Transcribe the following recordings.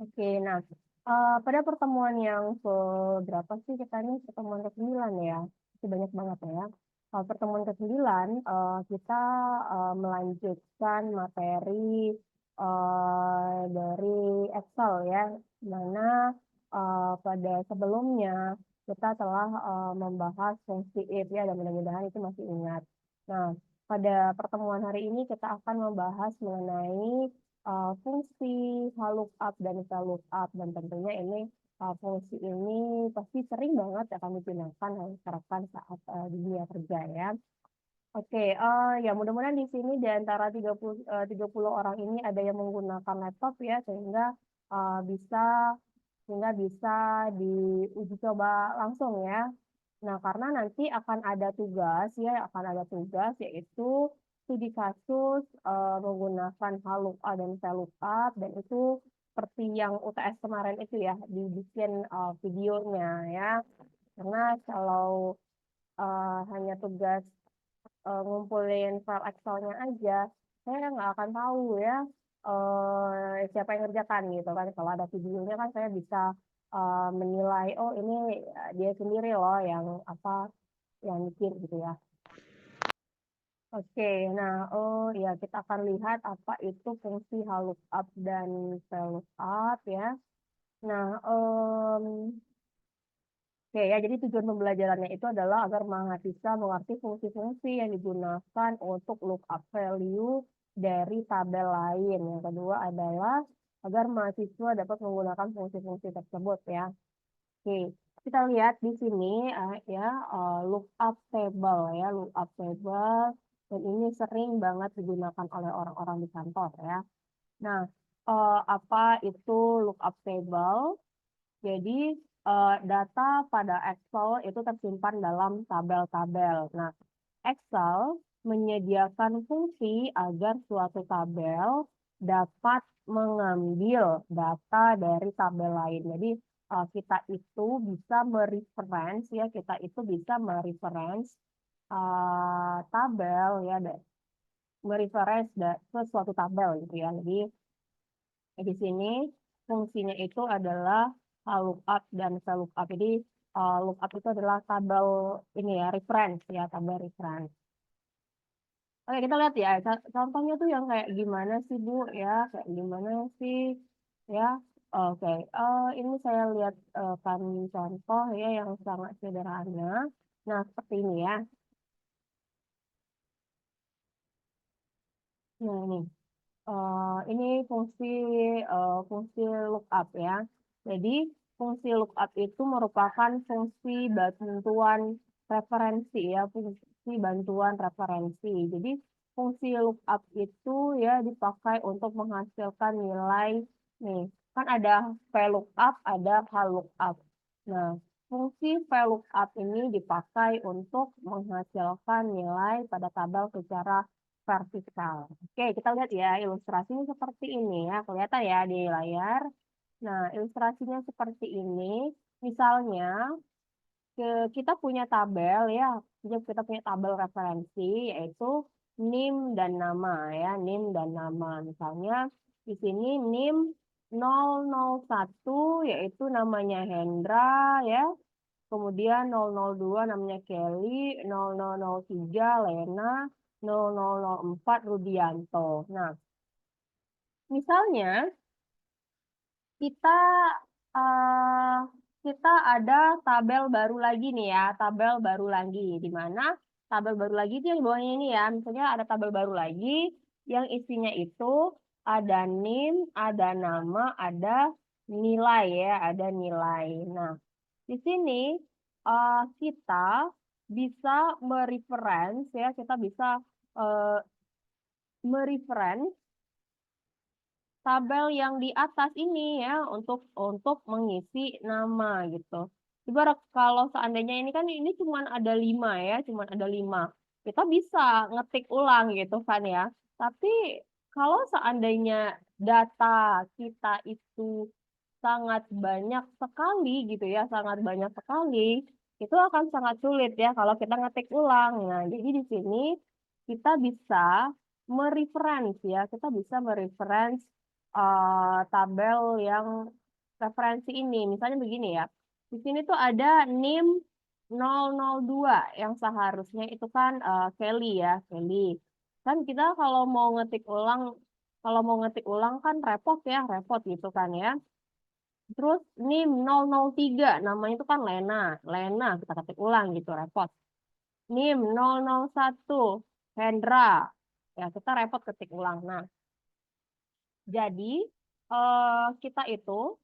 Oke, nah, pada pertemuan yang berapa sih kita ini pertemuan ke-9 ya? Itu banyak banget ya. Pertemuan ke-9 kita melanjutkan materi dari Excel ya, di mana pada sebelumnya kita telah membahas fungsi if ya, dan mudah-mudahan itu masih ingat. Nah, pada pertemuan hari ini kita akan membahas mengenai fungsi VLOOKUP dan VLOOKUP, dan tentunya ini fungsi ini pasti sering banget akan digunakan dan diterapkan saat di dunia kerja ya. Oke, ya mudah-mudahan di sini di antara 30 orang ini ada yang menggunakan laptop ya, eh, bisa bisa diuji coba langsung ya. Nah, karena nanti akan ada tugas ya, akan ada tugas yaitu studi kasus menggunakan VLOOKUP dan VLOOKUP, dan itu seperti yang UTS kemarin itu ya, dibikin videonya ya. Karena kalau hanya tugas ngumpulin file Excel-nya aja, saya nggak akan tahu ya siapa yang ngerjakan gitu kan. Kalau ada videonya kan saya bisa menilai, oh ini dia sendiri loh yang apa yang bikin gitu ya. Oke, nah oh ya kita akan lihat apa itu fungsi VLOOKUP dan VLOOKUP ya. Nah, oke ya, jadi tujuan pembelajarannya itu adalah agar mahasiswa mengerti fungsi-fungsi yang digunakan untuk lookup value dari tabel lain. Yang kedua adalah agar mahasiswa dapat menggunakan fungsi-fungsi tersebut ya. Oke, kita lihat di sini ya, lookup table ya, lookup table, dan ini sering banget digunakan oleh orang-orang di kantor ya. Nah, apa itu lookup table? Jadi data pada Excel itu tersimpan dalam tabel-tabel. Nah, Excel menyediakan fungsi agar suatu tabel dapat mengambil data dari tabel lain. Jadi kita itu bisa mereference ya, kita itu bisa mereference tabel ya, mereference ke suatu tabel gitu ya. Jadi di sini fungsinya itu adalah lookup dan VLOOKUP. Jadi lookup itu adalah tabel ini ya, reference ya, tabel reference. Oke, kita lihat ya, contohnya tuh yang kayak gimana sih Bu ya, kayak gimana sih ya. Oke, ini saya lihat kan contoh ya yang sangat sederhana. Nah, seperti ini ya. Nah, ini fungsi lookup ya. Jadi fungsi lookup itu merupakan fungsi bantuan referensi ya, fungsi bantuan referensi. Jadi fungsi lookup itu ya dipakai untuk menghasilkan nilai nih. Kan ada VLOOKUP, ada HLOOKUP. Nah, fungsi VLOOKUP ini dipakai untuk menghasilkan nilai pada tabel secara vertikal. Oke, kita lihat ya, ilustrasinya seperti ini ya. Kelihatan ya di layar. Nah, ilustrasinya seperti ini. Misalnya, kita punya tabel ya. Kita punya tabel referensi, yaitu NIM dan nama ya. NIM dan nama. Misalnya, di sini NIM 001, yaitu namanya Hendra ya. Kemudian 002 namanya Kelly, 0003 Lena, 0004 Rudianto. Nah, misalnya kita eh, kita ada tabel baru lagi nih ya, tabel baru lagi di mana tabel baru lagi itu yang di bawahnya ini ya. Misalnya ada tabel baru lagi yang isinya itu ada NIM, ada nama, ada nilai ya, ada nilai. Nah, di sini kita bisa mereference ya, kita bisa eh, mereference tabel yang di atas ini ya untuk mengisi nama gitu. Ibarat kalau seandainya ini kan ini cuma ada 5 ya, cuma ada 5. Kita bisa ngetik ulang gitu kan ya. Tapi kalau seandainya data kita itu sangat banyak sekali gitu ya, sangat banyak sekali, itu akan sangat sulit ya kalau kita ngetik ulang. Nah, jadi di sini kita bisa mereference ya, kita bisa mereference tabel yang referensi ini. Misalnya begini ya. Di sini tuh ada NIM 002 yang seharusnya itu kan Kelly ya, Kelly. Kan kita kalau mau ngetik ulang kan repot ya, repot gitu kan ya. Terus NIM 003 namanya itu kan Lena. Lena kita ketik ulang gitu, repot. NIM 001 Hendra. Ya, kita repot ketik ulang. Nah, jadi kita itu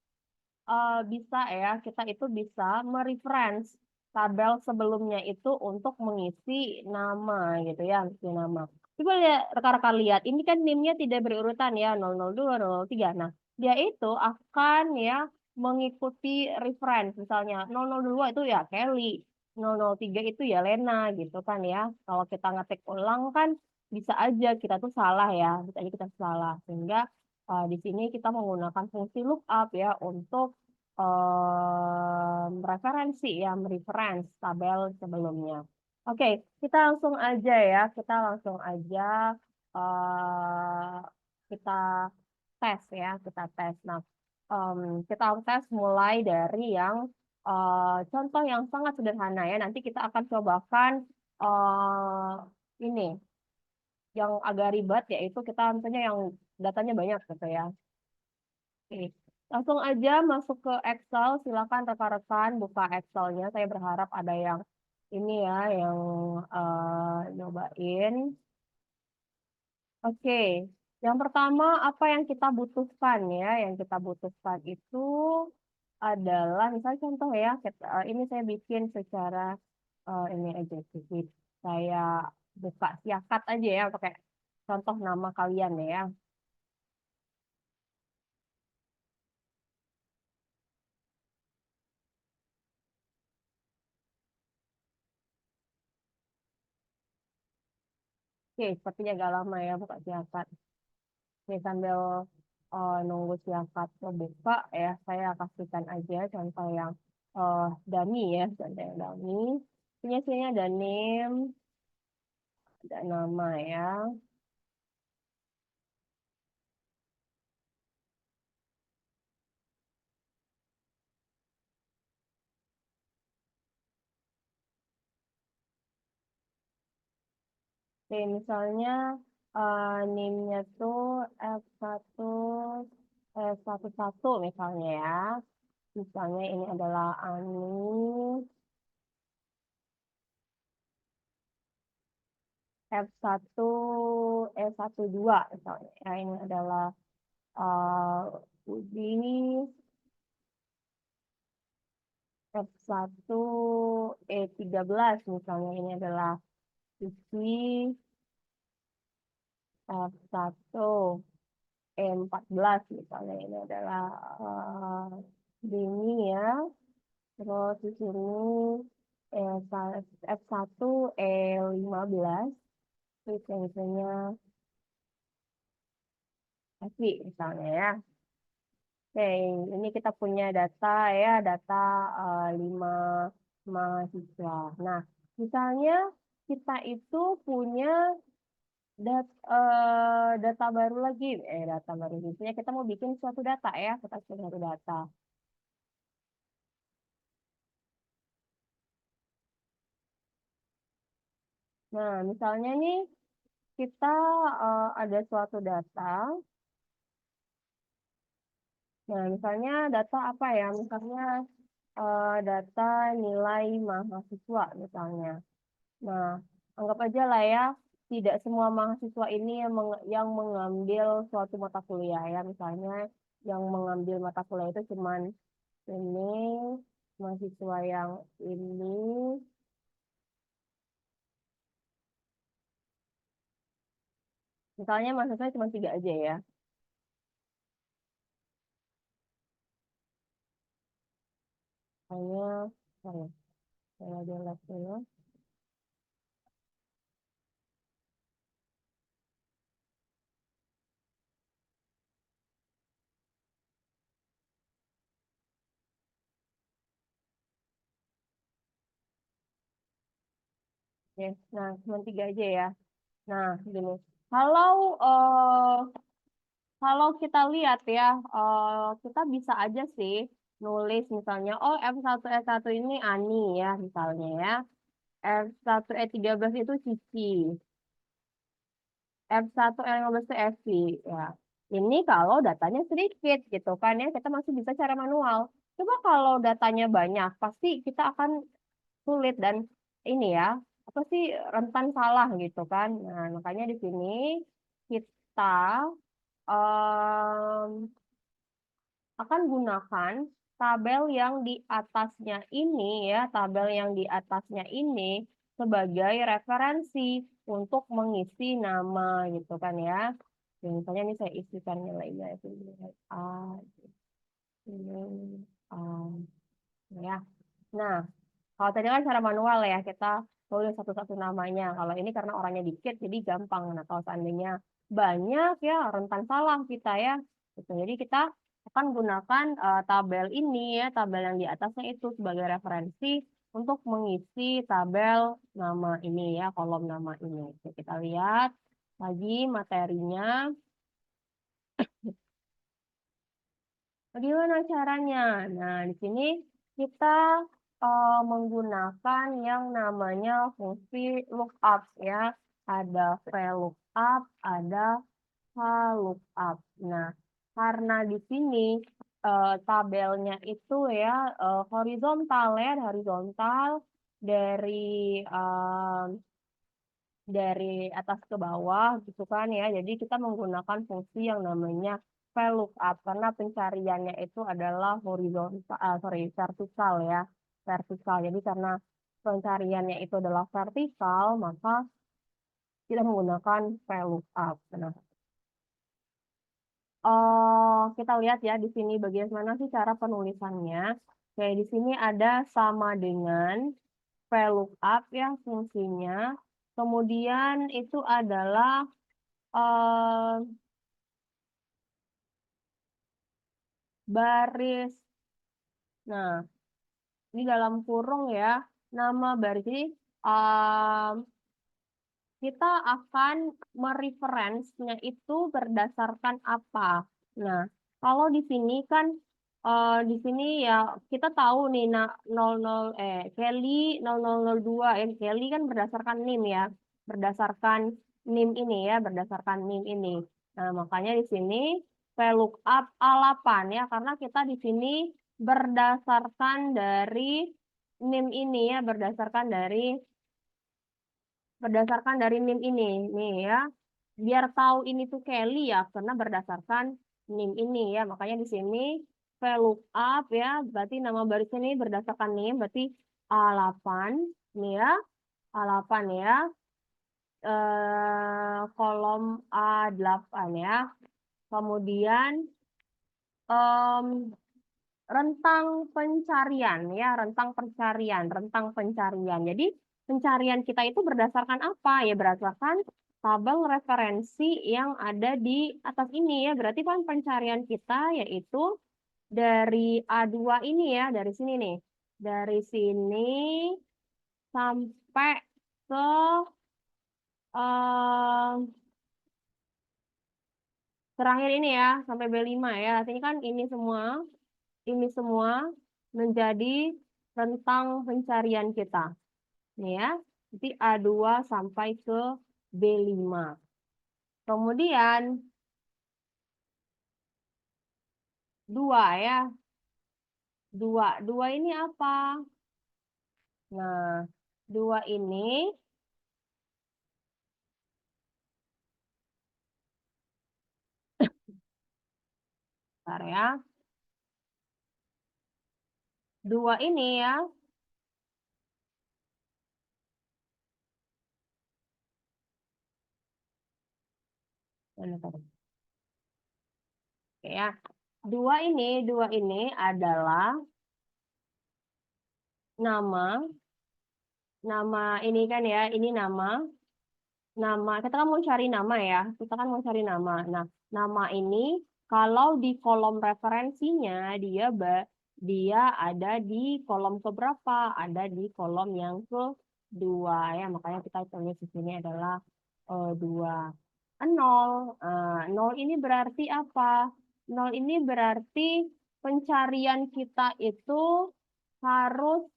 kita itu bisa mereference tabel sebelumnya itu untuk mengisi nama gitu ya, mengisi nama. Coba lihat, rekan-rekan lihat, ini kan NIM-nya tidak berurutan ya, 002, 003. Nah, dia itu akan ya mengikuti reference, misalnya 002 itu ya Kelly, 003 itu ya Lena gitu kan ya. Kalau kita ngetik ulang kan bisa aja kita tuh salah ya, bisa aja kita salah. Sehingga di sini kita menggunakan fungsi lookup ya untuk referensi ya, reference tabel sebelumnya. Oke, kita langsung aja ya, eh, kita tes ya, kita tes. Nah, kita tes mulai dari yang contoh yang sangat sederhana ya. Nanti kita akan cobakan ini yang agak ribet, yaitu kita misalnya yang datanya banyak gitu ya. Oke. Langsung aja masuk ke Excel. Silakan rekan-rekan buka Excelnya. Saya berharap ada yang ini ya, yang nyobain. Oke. Yang pertama, apa yang kita butuhkan ya? Yang kita butuhkan itu adalah, misalnya contoh ya, ini saya bikin secara ini aja sih. Saya buka siakat aja ya, pakai contoh nama kalian ya. Oke, sepertinya agak lama ya buka siakat. Oke, sambil nunggu siakat buka ya, saya kasihkan aja contoh yang dummy ya, contoh yang dummy. Sini ada name, ada nama ya. Oke, misalnya name-nya tuh F1, F11 misalnya ya. Misalnya ini adalah Ani F1, E12 misalnya. Ya, ini adalah Budi F1 E13 misalnya, ini adalah isi F1 E14 misalnya, ini adalah Dini ya. Terus di sini F1 E15, terus yang misalnya Evi misalnya ya. Oke, ini kita punya data ya, data 5 mahasiswa. Nah, misalnya kita itu punya data baru lagi, data baru. Misalnya kita mau bikin suatu data ya, kita bikin suatu data. Nah, misalnya nih kita ada suatu data. Nah, misalnya data apa ya? Misalnya data nilai mahasiswa misalnya. Nah, anggap aja lah ya, tidak semua mahasiswa ini yang mengambil suatu mata kuliah ya. Misalnya yang mengambil mata kuliah itu cuman ini, mahasiswa yang ini, misalnya mahasiswa cuma tiga aja ya. Hanya, sorry, saya lihat dulu. Oke, nah cuma tiga aja ya. Nah, gini. Kalau Kalau kita lihat ya, kita bisa aja sih nulis misalnya, oh F1E1 ini Ani ya, misalnya ya. F1E13 itu Cici. F1E15 itu Evi. Ya. Ini kalau datanya sedikit gitu kan ya, kita masih bisa cara manual. Coba kalau datanya banyak, pasti kita akan sulit dan ini ya, apa sih rentan salah gitu kan. Nah, makanya di sini kita em, akan gunakan tabel yang di atasnya ini ya, tabel yang di atasnya ini sebagai referensi untuk mengisi nama gitu kan ya. Jadi misalnya ini saya isikan nilainya itu nilai A, ini A, ya. Nah, kalau tadi kan cara manual ya, kita tulis satu-satu namanya. Kalau ini karena orangnya dikit, jadi gampang. Nah, kalau seandainya banyak ya, rentan salah kita ya. Gitu. Jadi kita akan gunakan tabel ini ya, tabel yang di atasnya itu sebagai referensi untuk mengisi tabel nama ini ya, kolom nama ini. Oke, kita lihat lagi materinya. Bagaimana caranya? Nah, di sini kita menggunakan yang namanya fungsi lookup ya. Ada VLOOKUP, ada HLOOKUP. Nah, karena di sini tabelnya itu ya horizontal ya, horizontal dari dari atas ke bawah gitu kan ya. Jadi kita menggunakan fungsi yang namanya VLOOKUP karena pencariannya itu adalah horizontal, vertikal ya, vertikal. Jadi karena pencariannya itu adalah vertikal, maka kita menggunakan VLOOKUP. Nah, kita lihat ya di sini bagaimana sih cara penulisannya. Kayak di sini ada sama dengan VLOOKUP ya fungsinya. Kemudian itu adalah eh, baris. Nah, ini dalam kurung ya, nama baris ini um, kita akan mereferensinya itu berdasarkan apa. Nah, kalau di sini kan di sini ya kita tahu nih nah 00 Kelly 0002 ya Kelly kan berdasarkan NIM ya. Berdasarkan NIM ini ya, berdasarkan NIM ini. Nah, makanya di sini VLOOKUP A8 ya karena kita di sini berdasarkan dari NIM ini ya, berdasarkan dari NIM ini nih ya biar tahu ini tuh Kelly ya karena berdasarkan NIM ini ya makanya di sini VLOOKUP ya berarti nama baris ini berdasarkan NIM berarti A8 nih ya A8 ya kolom A8 ya kemudian em, rentang pencarian. Jadi pencarian kita itu berdasarkan apa? Ya berdasarkan tabel referensi yang ada di atas ini ya. Berarti kan pencarian kita yaitu dari A2 ini ya, dari sini nih. Dari sini sampai ke eh, terakhir ini ya, sampai B5 ya. Ini kan ini semua menjadi rentang pencarian kita. Nih ya, jadi A2 sampai ke B5. Kemudian 2 ya. Dua ini apa? Nah, 2 ini, bentar ya. 2 ini ya. Mana tadi? Oke ya. Dua ini adalah nama, nama ini kan ya, ini nama kita kan mau cari nama ya kita kan mau cari nama nah nama ini kalau di kolom referensinya dia ada di kolom keberapa ada di kolom yang kedua ya makanya kita tulis di sini adalah 2 nol. Nol ini berarti apa? Nol ini berarti pencarian kita itu harus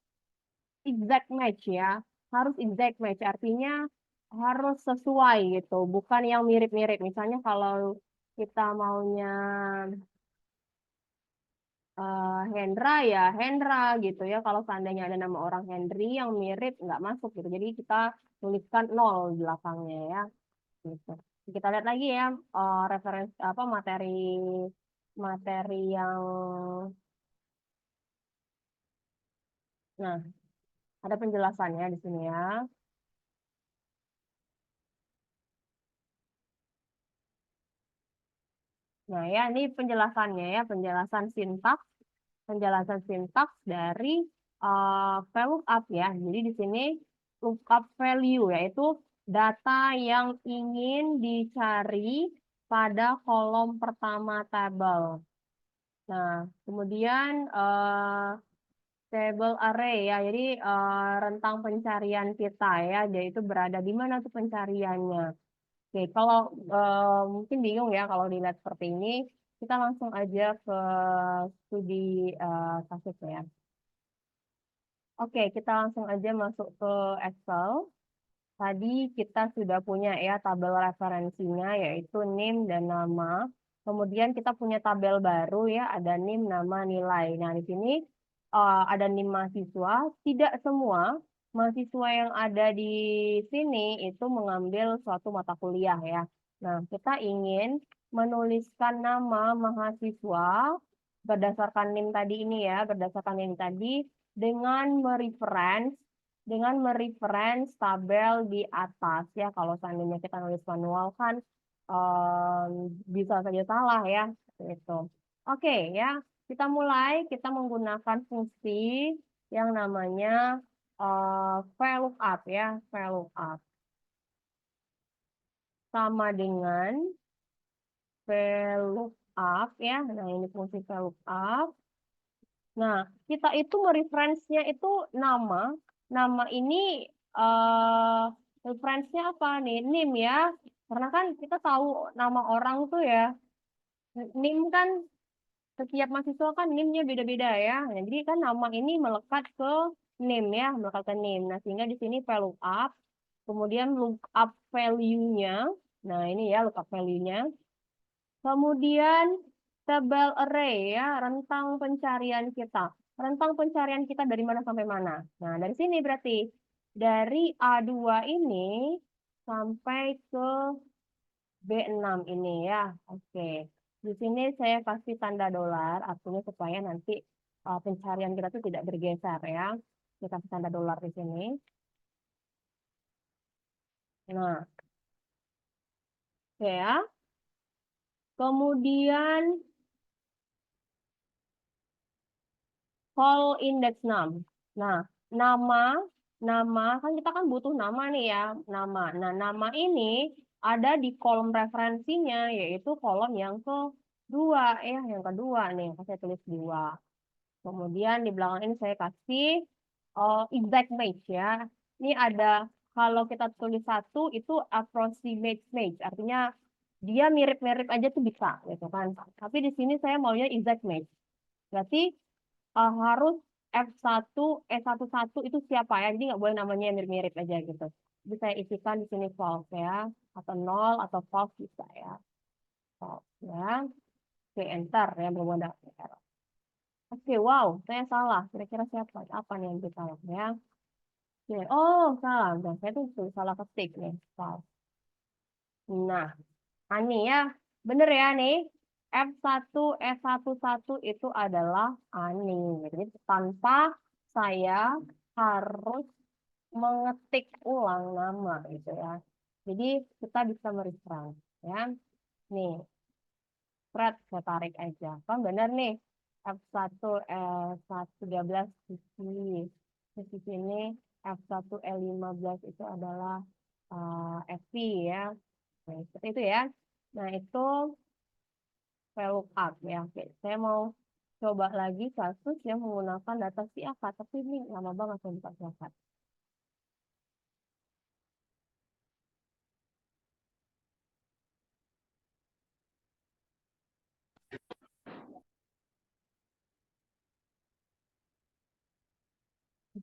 exact match ya. Harus exact match, artinya harus sesuai gitu. Bukan yang mirip-mirip. Misalnya kalau kita maunya Hendra ya Hendra gitu ya. Kalau seandainya ada nama orang Henry yang mirip nggak masuk gitu. Jadi kita tuliskan nol di belakangnya ya. Gitu. Kita lihat lagi ya referensi apa materi materi yang nah ada penjelasannya di sini ya. Nah ya ini penjelasannya ya penjelasan sintaks dari VLOOKUP ya. Jadi di sini lookup value yaitu data yang ingin dicari pada kolom pertama tabel. Nah, kemudian table array ya. Jadi rentang pencarian kita ya, yaitu berada di mana tuh pencariannya. Oke, kalau mungkin bingung ya kalau dilihat seperti ini, kita langsung aja ke studi kasus ya. Oke, kita langsung aja masuk ke Excel. Tadi kita sudah punya ya tabel referensinya yaitu NIM dan nama. Kemudian kita punya tabel baru ya, ada NIM, nama, nilai. Nah, di sini ada NIM mahasiswa. Tidak semua mahasiswa yang ada di sini itu mengambil suatu mata kuliah ya. Nah, kita ingin menuliskan nama mahasiswa berdasarkan NIM tadi ini ya, berdasarkan NIM tadi dengan mereference tabel di atas ya. Kalau seandainya kita nulis manual kan bisa saja salah ya. Itu. Oke ya, kita mulai. Kita menggunakan fungsi yang namanya VLOOKUP ya. VLOOKUP sama dengan VLOOKUP ya. Nah ini fungsi VLOOKUP. Nah, kita itu mereferensinya itu nama. Nama ini referensinya apa nih? NIM ya. Karena kan kita tahu nama orang tuh ya. NIM kan setiap mahasiswa kan NIM-nya beda-beda ya. Nah, jadi kan nama ini melekat ke NIM ya, melekat ke NIM. Nah, sehingga di sini VLOOKUP, kemudian lookup value-nya. Nah, ini ya lookup value-nya. Kemudian tabel array ya, rentang pencarian kita. Rentang pencarian kita dari mana sampai mana? Nah, dari sini berarti dari A2 ini sampai ke B6 ini ya. Oke. Di sini saya kasih tanda dolar, artinya supaya nanti pencarian kita tuh tidak bergeser ya. Kita kasih tanda dolar di sini. Nah, oke ya. Kemudian call index 6. Nah, nama, nama kan kita kan butuh nama nih ya, nama. Nah, nama ini ada di kolom referensinya, yaitu kolom yang kedua ya, yang kedua nih, saya tulis 2. Kemudian di belakang ini saya kasih exact match ya. Ini ada kalau kita tulis 1 itu approximate match, artinya dia mirip-mirip aja tuh bisa gitu kan. Tapi di sini saya maunya exact match. Berarti harus F1, E11 itu siapa ya? Jadi nggak boleh namanya yang mirip-mirip aja gitu. Jadi saya isikan di sini false ya, atau nol atau false bisa ya. False ya. Oke, enter ya, belum ada error. Oke, wow, saya salah. Kira-kira siapa? Apa nih yang salah ya? Oke, oh, salah. Udah, saya tuh salah ketik nih. False. Nah, ini ya. Bener ya nih. F1, E11 itu adalah ani. Jadi tanpa saya harus mengetik ulang nama gitu ya. Jadi kita bisa merefresh ya. Nih, thread saya tarik aja. Kan benar nih. F1 13 di sini F1 E15 itu adalah FP ya. Nah, seperti itu ya. Nah, itu VLOOKUP ya. Oke, saya mau coba lagi kasus yang menggunakan data siapa, tapi ini lama banget saya buka siapa.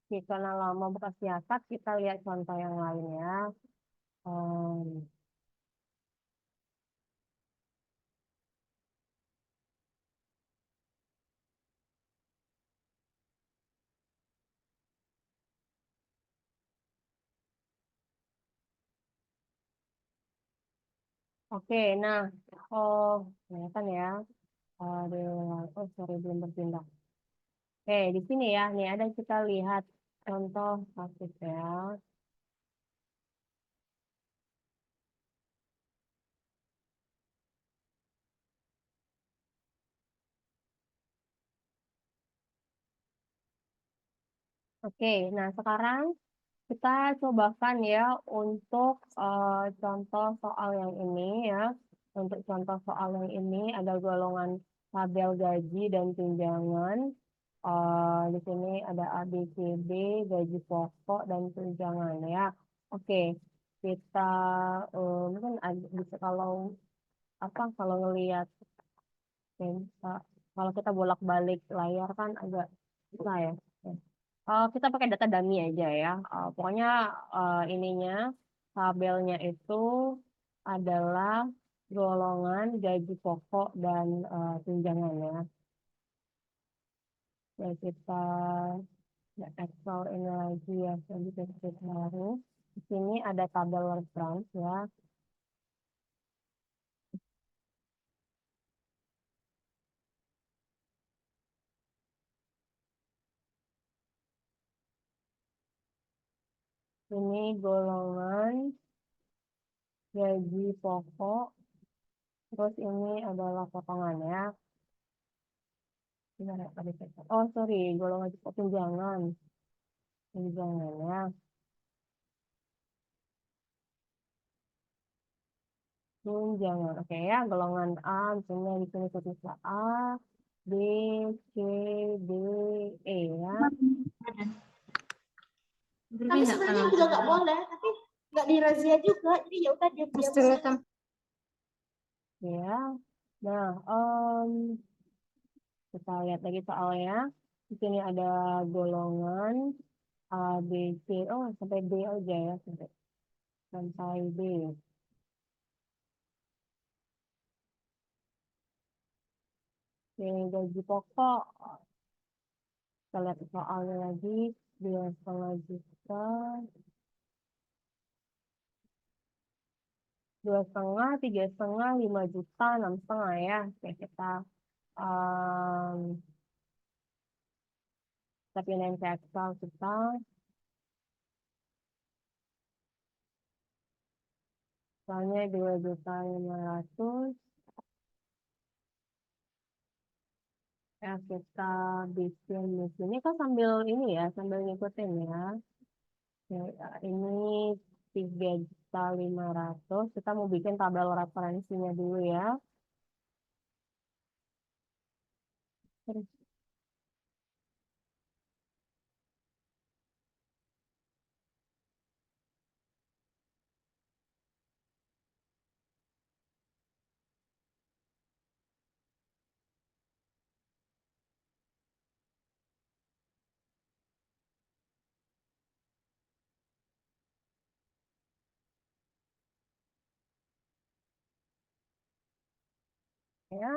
Oke, karena lama bekas nyatat, kita lihat contoh yang lain ya. Em, oke, nah, oh, kelihatan ya. Ada, oh sorry belum berpindah. Oke, di sini ya, nih ada kita lihat contoh kasus ya. Oke, nah sekarang kita cobakan ya untuk contoh soal yang ini ya. Untuk contoh soal yang ini ada golongan tabel gaji dan tunjangan. Di sini ada A, B, C, D, gaji pokok dan tunjangan ya. Oke, kita mungkin bisa kalau apa kalau ngelihat kalau kita bolak-balik layar kan agak susah ya. Kita pakai data dummy aja ya. Pokoknya ininya tabelnya itu adalah golongan gaji pokok dan tunjangannya. Ya kita ya, Excel ini lagi ya, jadi kita baru. Di sini ada tabel reference ya. Ini golongan gaji pokok. Terus ini adalah potongannya. Gimana tadi? Oh sorry, golongan gaji pokok tunjangan. Tunjangannya. Tunjangan. Oke ya, golongan A, misalnya di sini tulisnya A, B, C, D, E ya. Tapi sebenarnya juga nggak boleh, tapi nggak dirazia juga, jadi ya udah dia diam. Ya. Nah, kita lihat lagi soalnya. Di sini ada golongan A, B, C. Oh, sampai D aja ya. Sampai D. Oke, gaji pokok. Kita lihat soalnya lagi. 2,5 juta. 2,5, 3,5, 5 juta, 6,5 ya. Oke, um, kita pindahin ke Excel kita. Soalnya 2,5 juta. Ya, kita bikin di sini kan sambil ini ya, sambil ngikutin ya. Oke, ini 3,5 juta. Kita mau bikin tabel referensinya dulu ya. Terus ya,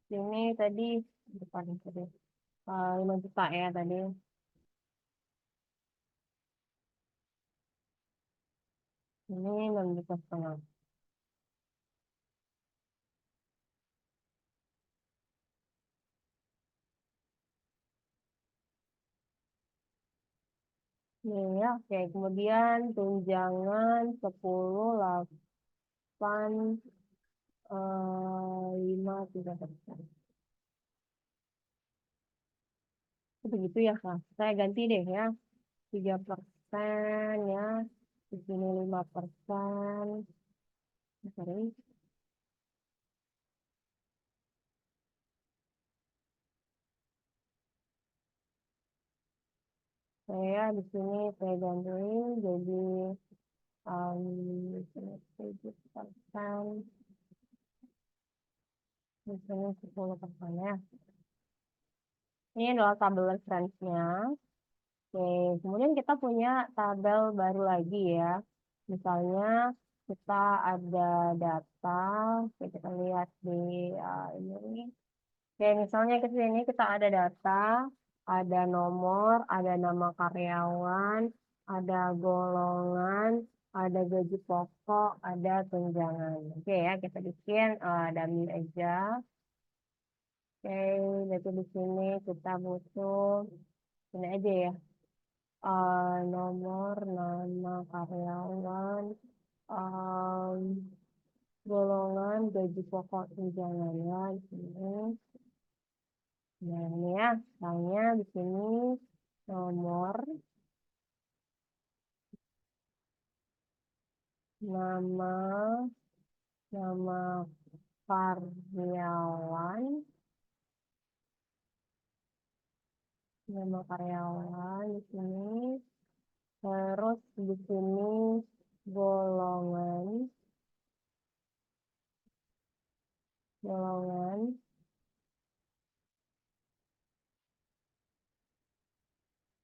ini tadi depan tadi 5 juta ya tadi. Ini 6,5 juta. Ini ya, oke. Kemudian tunjangan 10, 8, 5, 3%. Begitu ya, Kak. Saya ganti deh ya. 3% ya. Di sini 5%. Sorry. Saya di sini saya gantiin jadi 7%. Di sini 10% ya. Ini adalah tabel referensinya. Oke, kemudian kita punya tabel baru lagi ya. Misalnya kita ada data, oke, kita lihat di ini. Oke, misalnya ke sini kita ada data, ada nomor, ada nama karyawan, ada golongan, ada gaji pokok, ada tunjangan. Oke ya, kita bikin dummy aja. Oke, berarti di sini kita butuh ini aja ya. Nomor, nama karyawan, em, golongan, gaji pokok, tunjangan ya di sini. Nah, ini ya, misalnya di sini nomor, nama, nama karyawan, nama karyawan di sini, terus di sini golongan, golongan,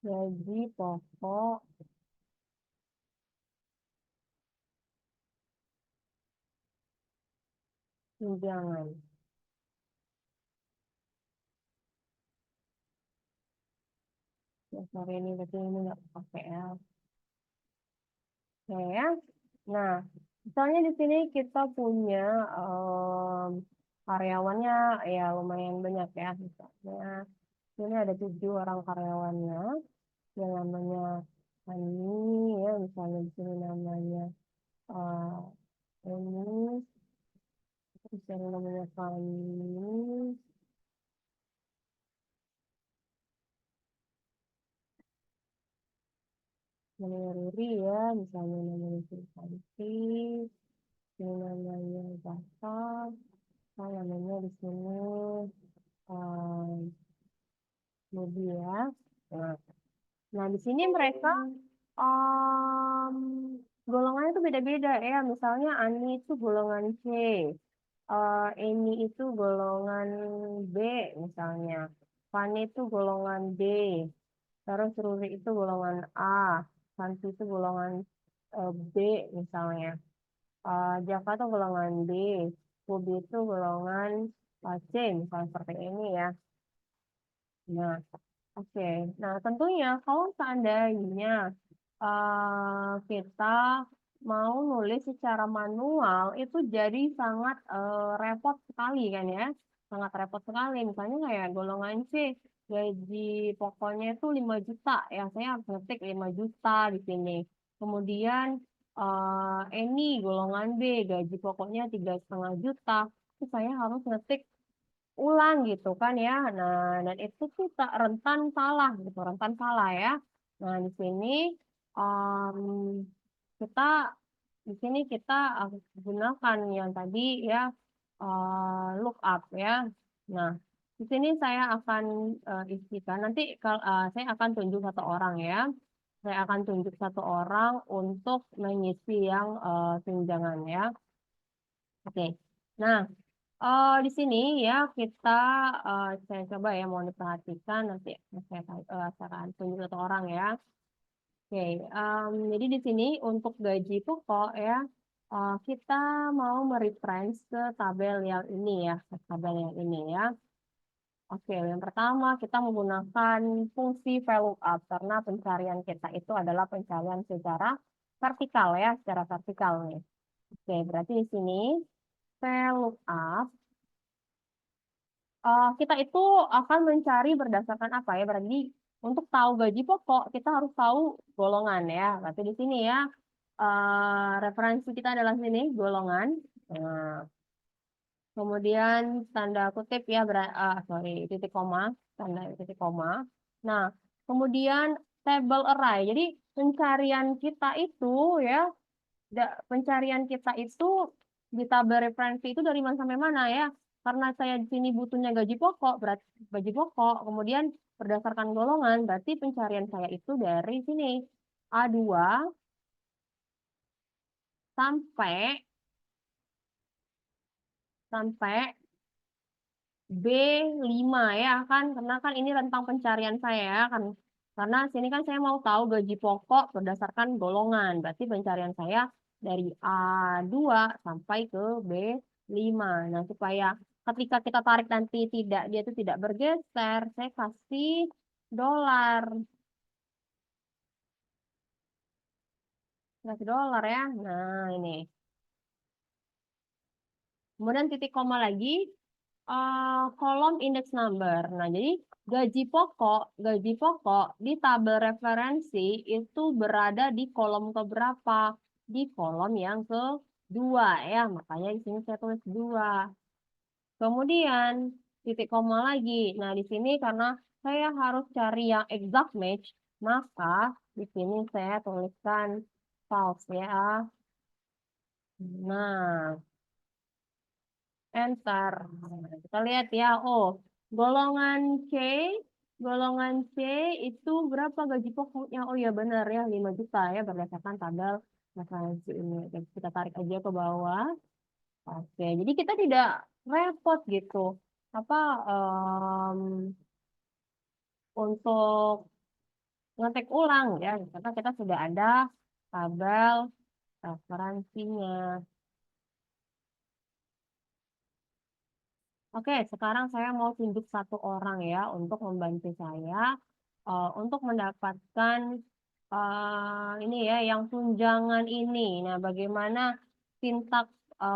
gaji pokok, tunjangan. Ya, sorry ini berarti ini nggak pakai ya. Oke ya. Nah, misalnya di sini kita punya karyawannya ya lumayan banyak ya. Misalnya ini ada 7 orang karyawannya. Yang namanya Ani ya, misalnya di sini namanya ini, terus yang namanya Fani, namanya Riri ya, misalnya namanya Susanti, ini namanya Zata, namanya di sini Budi ya. Nah, nah, di sini mereka um, golongannya itu beda-beda ya. Misalnya Ani itu golongan C, Eni itu golongan B misalnya. Fani itu golongan D, terus Ruri itu golongan A, Santi itu golongan B misalnya. Jaka itu golongan D, Bobi itu golongan C, misalnya seperti ini ya. Nah, oke. Nah, tentunya kalau seandainya kita mau nulis secara manual itu jadi sangat repot sekali kan ya. Sangat repot sekali. Misalnya kayak golongan C, gaji pokoknya itu 5 juta ya. Saya harus ngetik 5 juta di sini. Kemudian ini golongan B, gaji pokoknya 3,5 juta. Terus saya harus ngetik ulang gitu kan ya. Nah, dan itu tuh tak rentan salah gitu, rentan salah ya. Nah, di sini em, kita kita gunakan yang tadi ya look up ya. Nah, di sini saya akan isikan nanti kalau saya akan tunjuk satu orang ya. Saya akan tunjuk satu orang untuk mengisi yang tunjangan ya. Oke. Nah, di sini ya kita saya coba ya mau diperhatikan nanti saya akan tunjuk satu orang ya. Oke, jadi di sini untuk gaji pokok ya kita mau mereference ke tabel yang ini ya, ke tabel yang ini ya. Oke, yang pertama kita menggunakan fungsi VLOOKUP karena pencarian kita itu adalah pencarian secara vertikal ya, secara vertikal nih. Oke, berarti di sini VLOOKUP kita itu akan mencari berdasarkan apa ya? Berarti untuk tahu gaji pokok kita harus tahu golongan ya. Berarti di sini ya referensi kita adalah sini golongan. Nah, kemudian tanda kutip ya, sorry titik koma, tanda titik koma. Nah, kemudian table array. Jadi pencarian kita itu ya, pencarian kita itu di tabel referensi itu dari mana sampai mana ya? Karena saya di sini butuhnya gaji pokok, berarti gaji pokok, kemudian berdasarkan golongan, berarti pencarian saya itu dari sini A2 sampai sampai B5 ya kan, karena kan ini rentang pencarian saya ya kan, Karena sini kan saya mau tahu gaji pokok berdasarkan golongan. Berarti pencarian saya dari A2 sampai ke B5. Nah, supaya ketika kita tarik nanti dia itu tidak bergeser, saya kasih dolar. Kasih dolar ya. Nah, ini. Kemudian titik koma lagi, kolom index number. Nah, jadi gaji pokok di tabel referensi itu berada di kolom keberapa? Di kolom yang kedua ya. Makanya di sini saya tulis 2. Kemudian titik koma lagi. Nah, di sini karena saya harus cari yang exact match, maka di sini saya tuliskan false ya. Nah, enter. Nah, kita lihat ya. Oh, golongan C, golongan C itu berapa gaji pokoknya? Oh ya benar ya, 5 juta ya berdasarkan tabel referensi ini. Oke, kita tarik aja ke bawah. Oke, jadi kita tidak repot gitu. Apa untuk ngetik ulang ya, karena kita sudah ada tabel referensinya. Oke, sekarang saya mau tunjuk satu orang ya untuk membantu saya untuk mendapatkan ini ya yang tunjangan ini. Nah, bagaimana sintaks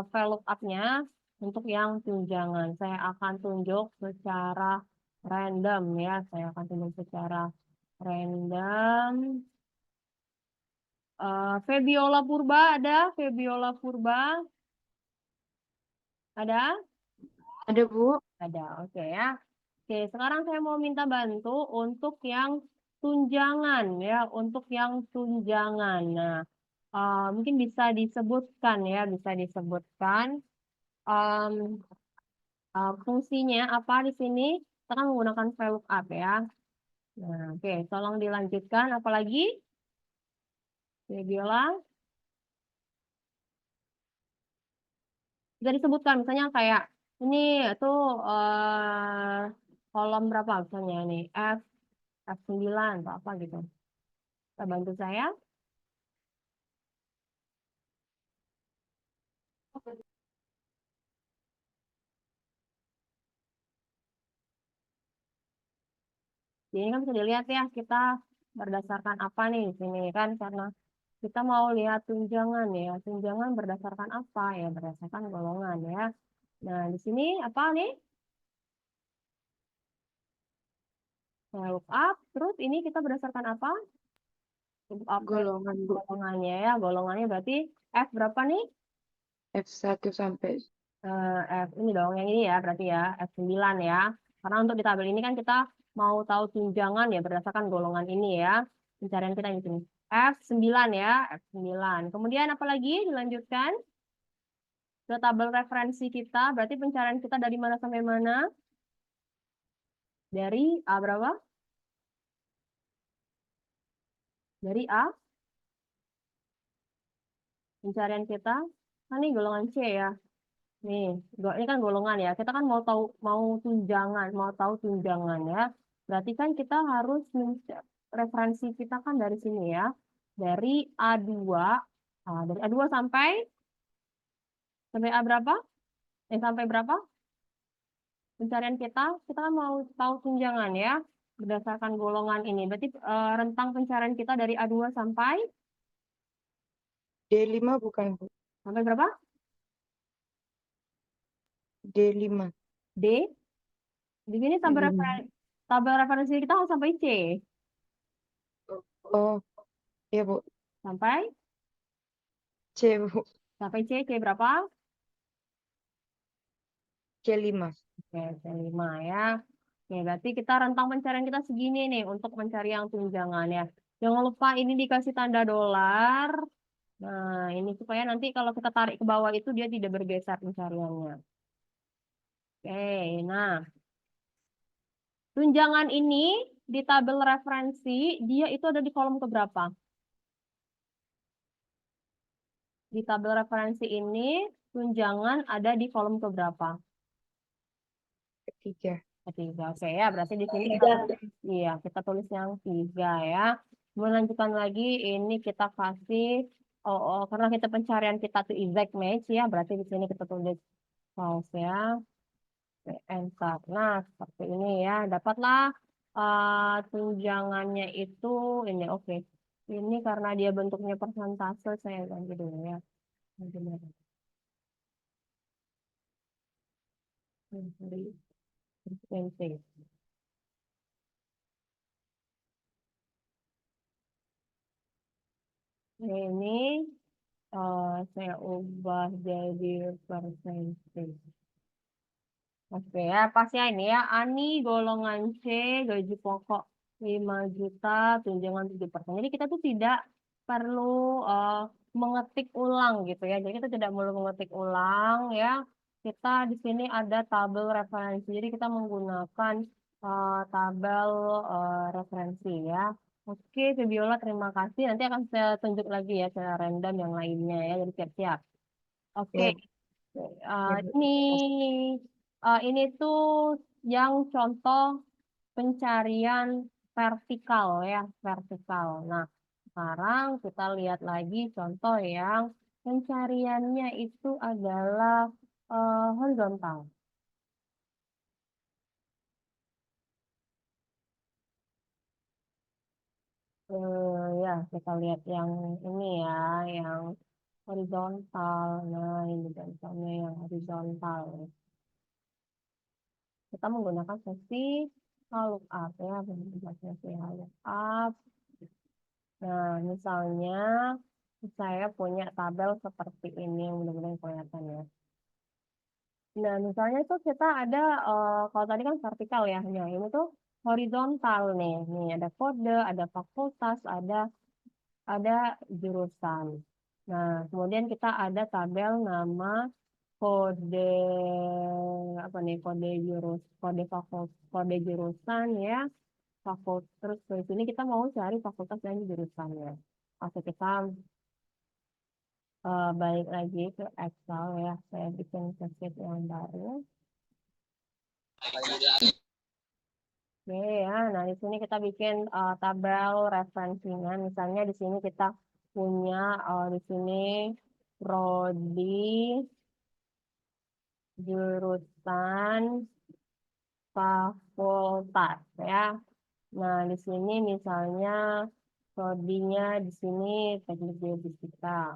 VLOOKUP-nya untuk yang tunjangan? Saya akan tunjuk secara random ya. Saya akan tunjuk secara random. Febiola Purba ada? Febiola Purba ada? Ada, Bu. Ada, oke ya. Oke, sekarang saya mau minta bantu untuk yang tunjangan ya, untuk yang tunjangan. Nah, mungkin bisa disebutkan ya, bisa disebutkan em, fungsinya apa di sini. Kita kan menggunakan VLOOKUP ya. Nah, oke, tolong dilanjutkan. Apalagi, Biola, bisa disebutkan misalnya kayak ini itu kolom berapa misalnya nih F9 atau apa gitu. Bisa bantu saya? Jadi ini kan bisa dilihat ya kita berdasarkan apa nih di sini kan karena kita mau lihat tunjangan ya. Tunjangan berdasarkan apa ya? Berdasarkan golongan ya. Nah, di sini apa nih? Saya look up. Terus ini kita berdasarkan apa? Look up Golongan, Bu. golongannya ya. Golongannya berarti F berapa nih? F1 sampai F ini dong, yang ini ya berarti ya F9 ya. Karena untuk di tabel ini kan kita mau tahu tunjangan ya berdasarkan golongan ini ya. Pencarian kita di sini. F9 ya, F9. Kemudian apa lagi dilanjutkan ke tabel referensi kita. Berarti pencarian kita dari mana sampai mana? Dari A berapa? Dari A. Pencarian kita. Kan ini golongan C ya. Nih, ini kan golongan ya. Kita kan mau tunjangan, mau tahu tunjangan ya. Berarti kan kita harus referensi kita kan dari sini ya. Dari A2, dari A2 sampai A berapa? Sampai berapa? Pencarian kita kan mau tahu tunjangan ya. Berdasarkan golongan ini. Berarti rentang pencarian kita dari A2 D5 bukan, Bu. sampai berapa? D5. D. Di sini tabel referensi kita harus sampai C. Oh, iya, Bu. Sampai C, Bu. C berapa? C5. Oke, C5 ya. Oke, berarti kita rentang pencarian kita segini nih untuk mencari yang tunjangan ya. Jangan lupa ini dikasih tanda dolar. Nah, ini supaya nanti kalau kita tarik ke bawah itu dia tidak bergeser pencariannya. Oke, nah tunjangan ini di tabel referensi dia itu ada di kolom keberapa? Di tabel referensi ini tunjangan ada di kolom keberapa? Ketiga. Ketiga. Oke ya, berarti di sini kita Tiga. tulis, iya, kita tulis yang tiga ya. Melanjutkan lagi, ini kita kasih, karena kita pencarian kita tuh exact match ya, berarti di sini kita tulis false ya. Oke, enter. Nah, seperti ini ya, dapatlah tunjangannya itu ini. Oke, ini karena dia bentuknya persentase, saya ganti dulu ya. Ganti dulu. Frekuensi. Ini saya ubah jadi persentage. Oke ya, pas ya ini ya. Ani golongan C, gaji pokok 5 juta, tunjangan 7%. Jadi kita tuh tidak perlu eh, mengetik ulang gitu ya. Jadi kita tidak perlu mengetik ulang ya. Kita di sini ada tabel referensi. Jadi kita menggunakan tabel referensi ya. Oke, Febiola, terima kasih. Nanti akan saya tunjuk lagi ya secara random yang lainnya ya. Jadi siap-siap. Oke, Ya, ya, ini ini tuh yang contoh pencarian vertikal ya, vertikal. Nah, sekarang kita lihat lagi contoh yang pencariannya itu adalah horizontal. Ya, kita lihat yang ini ya, yang horizontal. Nah, ini contohnya yang horizontal. Kita menggunakan sesi lookup ya, menggunakan sesi lookup. Nah, misalnya saya punya tabel seperti ini, mudah-mudahan kelihatan ya. Nah, misalnya itu kita ada, kalau tadi kan vertikal ya, nah ini tuh horizontal nih. Nih ada kode, ada fakultas, ada jurusan. Nah, kemudian kita ada tabel nama kode apa nih, kode jurusan ya, fakultas. Terus di sini kita mau cari fakultas dan jurusannya. Oke, kita balik lagi ke Excel ya. Saya bikin spreadsheet yang baru. Oke ya, nah di sini kita bikin tabel referensinya. Misalnya di sini kita punya di sini prodi jurusan fakultas ya. Nah di sini misalnya prodinya di sini teknik geofisika.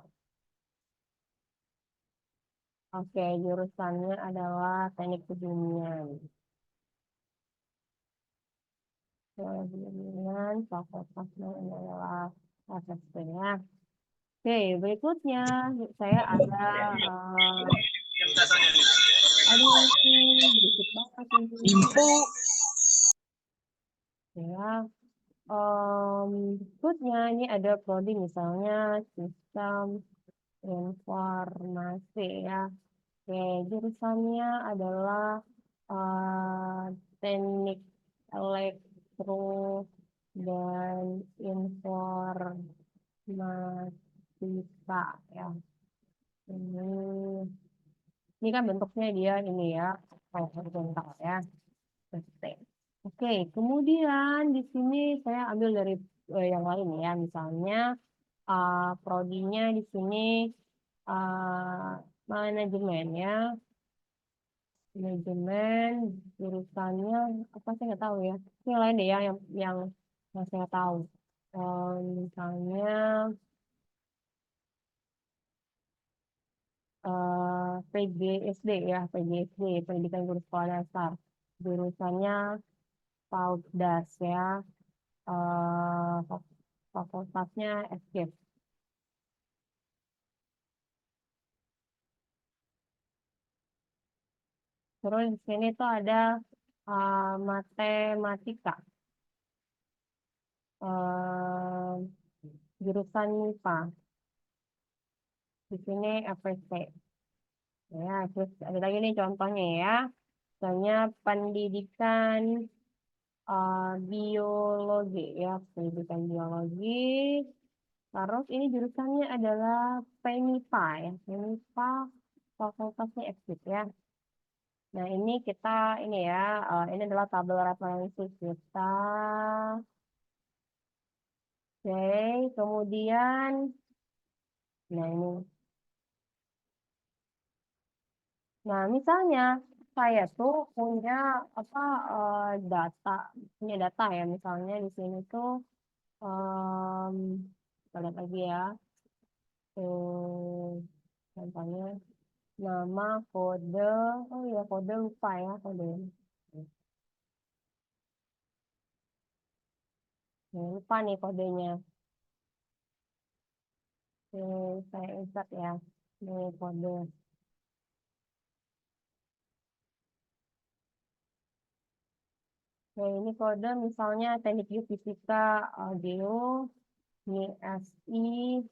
Oke, jurusannya adalah teknik kebumian. Kemudian fakultasnya adalah FSP ya. Oke, berikutnya saya ada, aduh, berikut banget ini. Ya, berikutnya ini ada prodi misalnya sistem informasi ya. Oke, jurusannya adalah eh, teknik elektro dan informatika ya. Ini kan bentuknya dia ini ya, horizontal ya. Oke, Oke, kemudian di sini saya ambil dari yang lain ya, misalnya prodinya di sini manajemen ya, manajemen jurusannya apa saya nggak tahu ya. Ini yang lain deh ya, yang saya tahu. Misalnya PGSD ya, PGSD, Pendidikan Guru Sekolah Dasar. Jurusannya PAUDAS ya, fakultasnya SKIP. Terus di sini tuh ada matematika, eh, jurusan MIPA. Di sini FSC. Ya, terus ada lagi nih contohnya ya. Misalnya pendidikan biologi ya, pendidikan biologi. Terus ini jurusannya adalah PMIPA ya. PMIPA fakultasnya eksis ya. Nah, ini kita ini ya, ini adalah tabel referensi kita. Oke, kemudian, nah ini. Nah, misalnya saya tuh punya apa data, punya data ya. Misalnya di sini tuh, em, kita lihat lagi ya. Contohnya nama, kode, oh ya kode lupa ya kode. Lupa nih kodenya. Saya insert ya. Ini kode. Nah, ini kode misalnya teknik geofisika audio, YSI,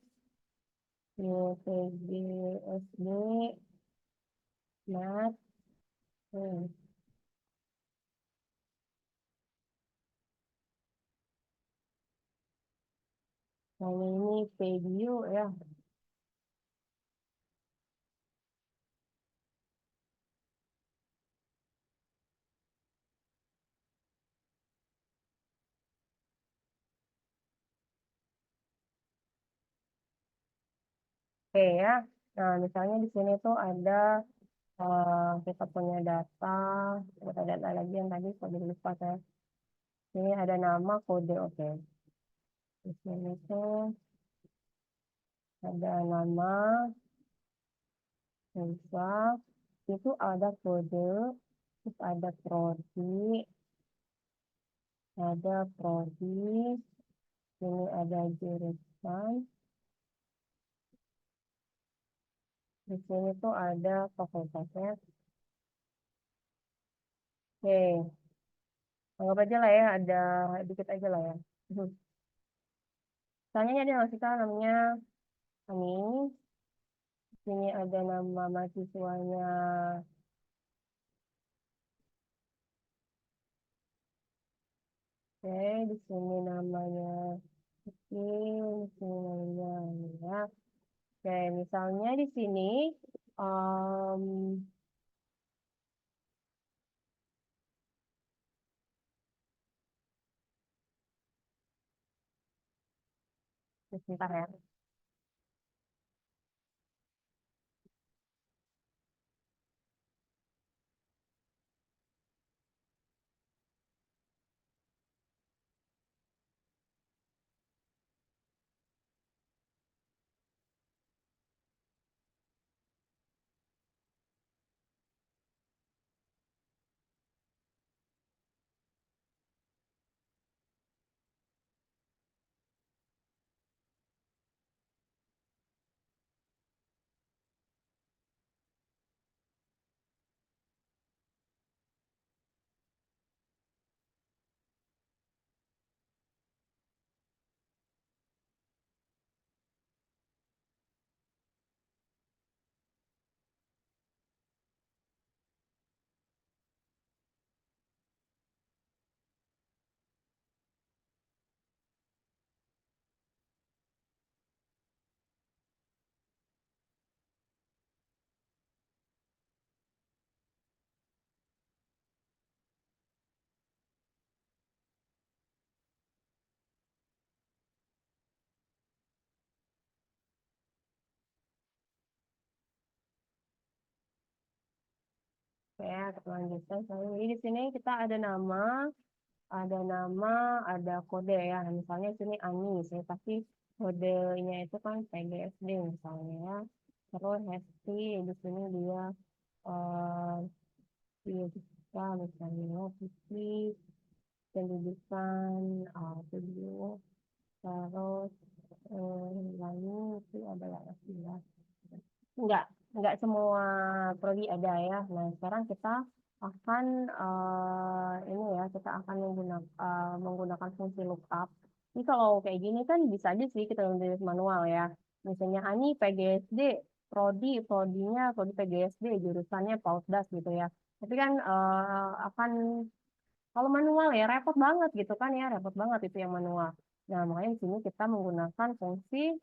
YTGSD, NAT. Hmm. Nah, ini video ya. Oke ya. Nah, misalnya di sini tuh ada kita punya data, kita data lagi yang tadi kode lupa saya. Ini ada nama, kode, oke. Di sini tuh ada nama, bisa, itu ada kode, terus ada prodi, ini ada jurusan, di sini tuh ada fakultasnya. Oke, anggap aja lah ya, ada dikit aja lah ya. Misalnya ini ada kita namanya Ani, di sini ada nama mahasiswanya. Oke, di sini namanya Oke, di sini namanya ya. Oke, misalnya di sini um, sebentar ya. Ya, lanjutkan. Jadi di sini kita ada nama, ada kode ya. Misalnya di sini Ani, saya pasti kodenya itu kan PGSD misalnya ya. Terus Hesti, di sini dia eh bisa misalnya fisik, pendidikan, video, terus lalu itu adalah ya. Enggak, enggak semua prodi ada ya. Nah, sekarang kita akan ini ya, kita akan menggunakan fungsi lookup. Ini kalau kayak gini kan bisa aja sih kita nulis manual ya. Misalnya Ani PGSD, prodi PGSD, jurusannya Pautdas gitu ya. Tapi kan akan kalau manual ya repot banget gitu kan ya, repot banget itu yang manual. Nah, makanya di sini kita menggunakan fungsi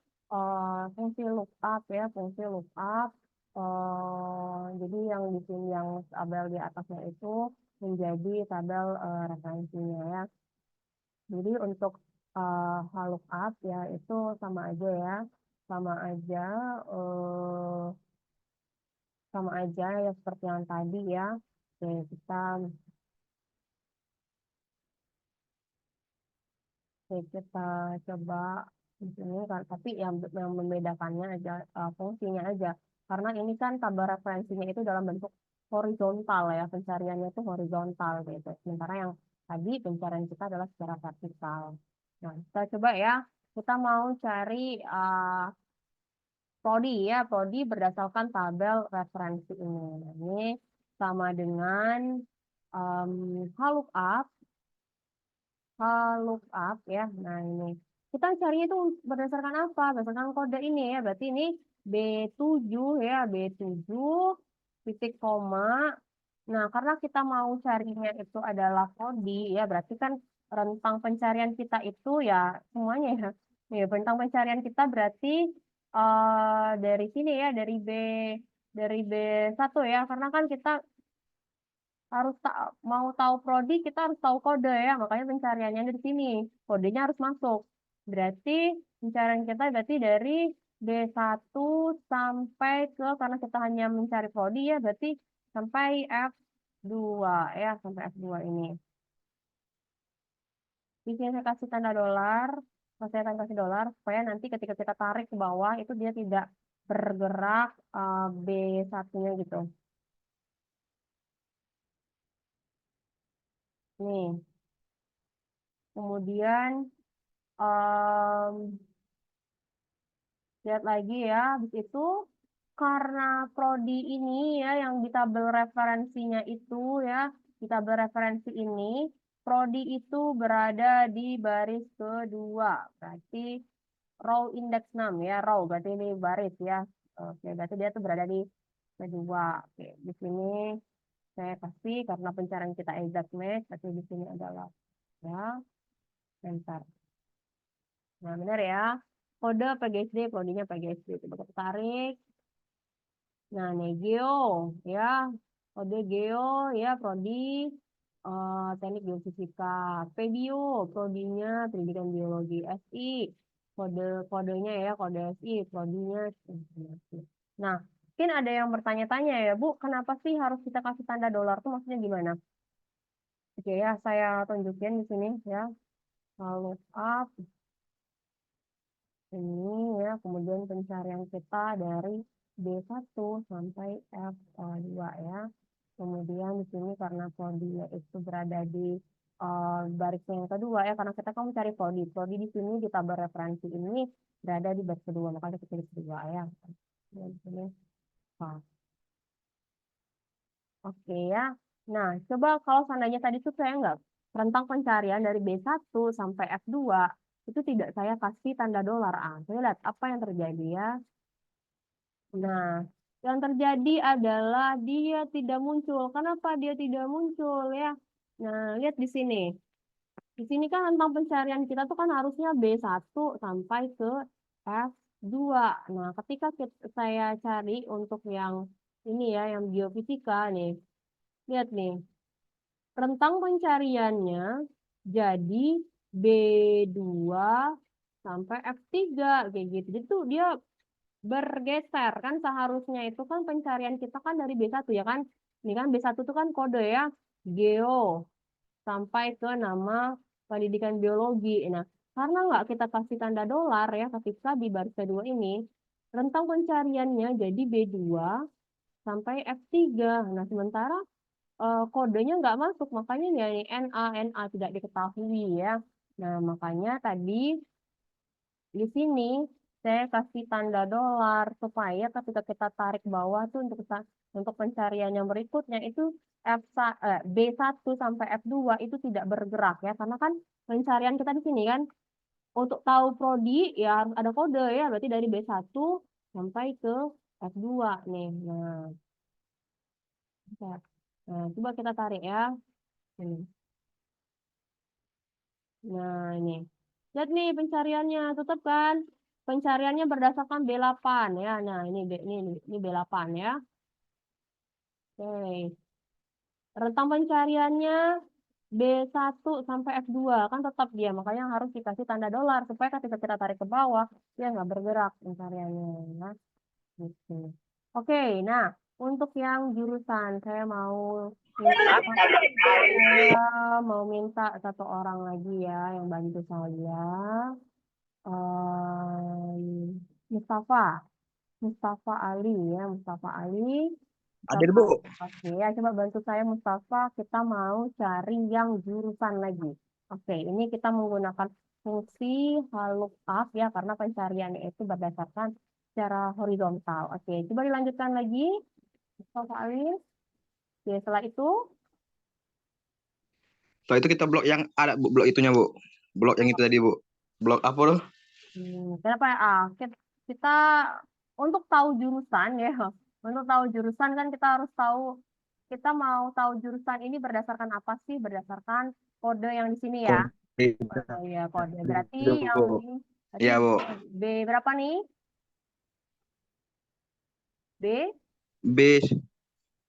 lookup ya, fungsi lookup. Jadi yang di sini yang tabel di atasnya itu menjadi tabel referensinya ya. Jadi untuk lookup ya itu sama aja ya, sama aja eh, sama aja ya seperti yang tadi ya. Oke, kita coba di sini kan, tapi yang membedakannya aja fungsinya aja. Karena ini kan tabel referensinya itu dalam bentuk horizontal ya, pencariannya itu horizontal gitu. Sementara yang tadi pencarian kita adalah secara vertikal. Nah, kita coba ya. Kita mau cari prodi ya, prodi berdasarkan tabel referensi ini. Nah, ini sama dengan um, lookup lookup ya. Nah, ini kita cari itu berdasarkan apa? Berdasarkan kode ini ya. Berarti ini B7 ya, B7 titik koma. Nah, karena kita mau carinya itu adalah kodi ya, berarti kan rentang pencarian kita itu ya semuanya ya. Ya, rentang pencarian kita berarti dari sini ya, dari B1 ya, karena kan kita harus mau tahu prodi kita harus tahu kode ya, makanya pencariannya dari sini kodenya harus masuk, berarti pencarian kita berarti dari B1 sampai ke, karena kita hanya mencari prodi ya, berarti sampai F2 ya, sampai F2 ini. Di sini saya kasih tanda dolar, saya akan kasih dolar supaya nanti ketika kita tarik ke bawah itu dia tidak bergerak B1-nya gitu. Nih, kemudian em, lihat lagi ya, habis itu karena prodi ini ya yang di tabel referensinya itu ya, di tabel referensi ini prodi itu berada di baris kedua. Berarti row index 6 ya, row berarti ini baris ya. Oke, berarti dia tuh berada di kedua. Oke, di sini saya kasih karena pencarian kita exact match, berarti di sini adalah ya, enter. Nah, benar ya. Kode PGSD, prodinya PGSD. Coba kita tarik. Nah, nih Geo ya, kode Geo ya, prodi teknik geofisika. PBio, prodinya pendidikan biologi. SI, kodenya ya, kode SI, prodinya informasi. Nah, mungkin ada yang bertanya-tanya ya, Bu, kenapa sih harus kita kasih tanda dolar tuh maksudnya gimana? Oke ya, saya tunjukin di sini ya. Look up ini ya, kemudian pencarian kita dari B1 sampai F2 ya. Kemudian di sini karena prodinya itu berada di baris yang kedua ya, karena kita kan mencari prodi. Prodi di sini di tabel referensi ini berada di baris kedua, makanya kita pilih kedua ya. Dan di sini pas. Oke ya. Nah, coba kalau seandainya tadi tuh saya nggak rentang pencarian dari B1 sampai F2 itu tidak saya kasih tanda dolar. Saya lihat apa yang terjadi ya. Nah, yang terjadi adalah dia tidak muncul. Kenapa dia tidak muncul ya? Nah, lihat di sini. Di sini kan rentang pencarian kita tuh kan harusnya B1 sampai ke F2. Nah, ketika saya cari untuk yang ini ya, yang geofisika nih. Lihat nih, rentang pencariannya jadi B2 sampai F3 kayak gitu. Jadi tuh dia bergeser kan, seharusnya itu kan pencarian kita kan dari B1 ya kan. Ini kan B1 itu kan kode ya, geo sampai ke nama pendidikan biologi. Nah, karena nggak kita kasih tanda dolar ya ketika di baris kedua ini, rentang pencariannya jadi B2 sampai F3. Nah, sementara kodenya nggak masuk, makanya ya ini NA tidak diketahui ya. Nah, makanya tadi di sini saya kasih tanda dolar supaya ketika kita tarik bawah tuh untuk pencarian yang berikutnya itu B1 sampai F2 itu tidak bergerak ya, karena kan pencarian kita di sini kan untuk tahu prodi ya harus ada kode ya, berarti dari B1 sampai ke F2 nih. Bentar. Nah, coba kita tarik ya. Ini. Nah, ini. Lihat nih pencariannya, tetap kan? pencariannya berdasarkan B8 ya. Nah, ini B8 ya. Oke. Rentang pencariannya B1 sampai F2 kan tetap dia, makanya harus dikasih tanda dolar supaya ketika kita tarik ke bawah dia nggak bergerak pencariannya ya. Gitu. Oke, nah untuk yang jurusan saya mau minta satu orang lagi ya yang bantu saya. Mustafa, Mustafa Ali ya, Mustafa Ali. Hadir, Mustafa, Bu. oke ya coba bantu saya Mustafa. Kita mau cari yang jurusan lagi. Oke, ini kita menggunakan fungsi lookup ya karena pencariannya itu berdasarkan secara horizontal. Oke, coba dilanjutkan lagi. Mustafa Ali. Oke, setelah itu Setelah itu kita blok yang ada, Bu. Blok itunya, Bu. Blok yang itu tadi, Bu. Blok apa tuh? kenapa ya? Kita untuk tahu jurusan ya, untuk tahu jurusan kan kita harus tahu kita mau tahu jurusan ini berdasarkan apa sih? Berdasarkan kode yang di sini ya. Kode. Oh iya, kode. Berarti yang Bu. ini tadi Iya, Bu. B berapa nih? B B,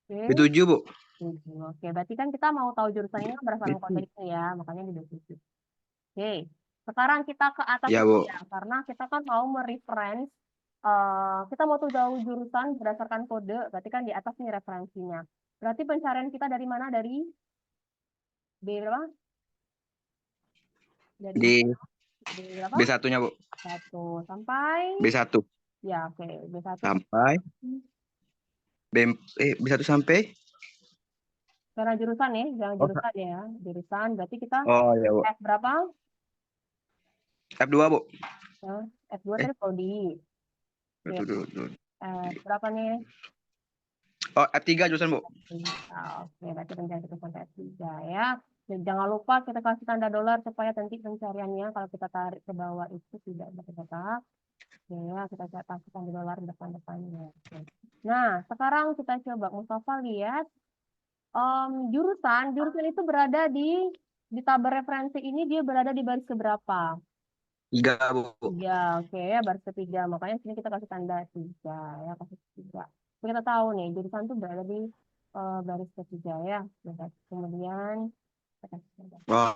B B7, Bu. 7. Oke, berarti kan kita mau tahu jurusan ini kan berdasarkan kode itu ya, makanya di B7. Oke, sekarang kita ke atas Iya, lagi Bu. ya, karena kita kan mau mereference, kita mau tahu jurusan berdasarkan kode, berarti kan di atas nih referensinya. Berarti pencarian kita dari mana? Dari B berapa? Dari Di B berapa? B1-nya, Bu. 1 sampai, B1 ya oke, B1 sampai B B1 sampai. karena jurusan ya, jangan Oh, jurusan ya, jurusan, berarti kita oh ya, Bu. F berapa? F2, Bu. Nah, F2 Eh, tadi prodi. Oke, betul, betul. F berapa nih? Oh, F3 jurusan, Bu. Oke, berarti pencarian kita sampai F3 ya. Dan jangan lupa kita kasih tanda dolar supaya nanti pencariannya kalau kita tarik ke bawah itu tidak bergerak. Oke, ya, kita kasih tanda dolar depan-depannya. Oke. Nah, sekarang kita coba Mustafa lihat jurusan itu berada di tabel referensi ini dia berada di baris keberapa? 3, Bu. Tiga, oke ya baris ketiga. Makanya sini kita kasih tanda tiga ya, kasih tiga. Jadi kita tahu nih jurusan tuh berada di baris ketiga ya. Nah, kemudian kita kasih tanda Oh,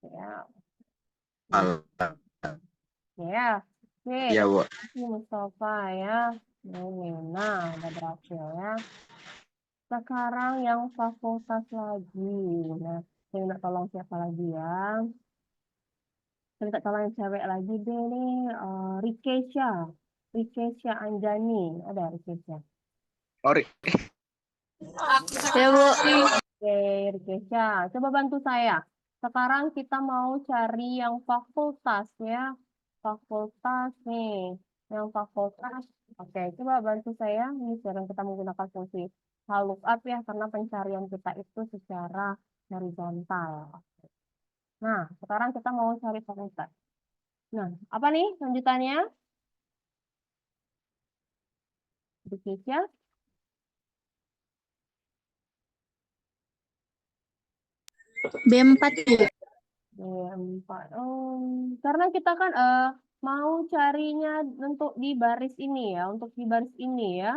ya. alah. Ya, oke. Iya, Bu. Terima kasih Mustafa ya. Nah, udah berhasil ya. Sekarang yang fakultas lagi. Nah, saya minta tolong siapa lagi ya? Saya minta tolong yang cewek lagi deh nih. Rikesha. Rikesha Anjani. Ada Rikesha. Ori. Ya, Bu. Oke, Rikesha. Coba bantu saya. Sekarang kita mau cari yang fakultas ya. Fakultas nih. Yang fakultas. Oke, coba bantu saya. Ini sekarang kita menggunakan fungsi lookup ya. Karena pencarian kita itu secara horizontal. Nah, sekarang kita mau cari fakultas. Nah, apa nih lanjutannya? Rikesha. B4, Bu. B4. Karena kita kan mau carinya untuk di baris ini ya, untuk di baris ini ya.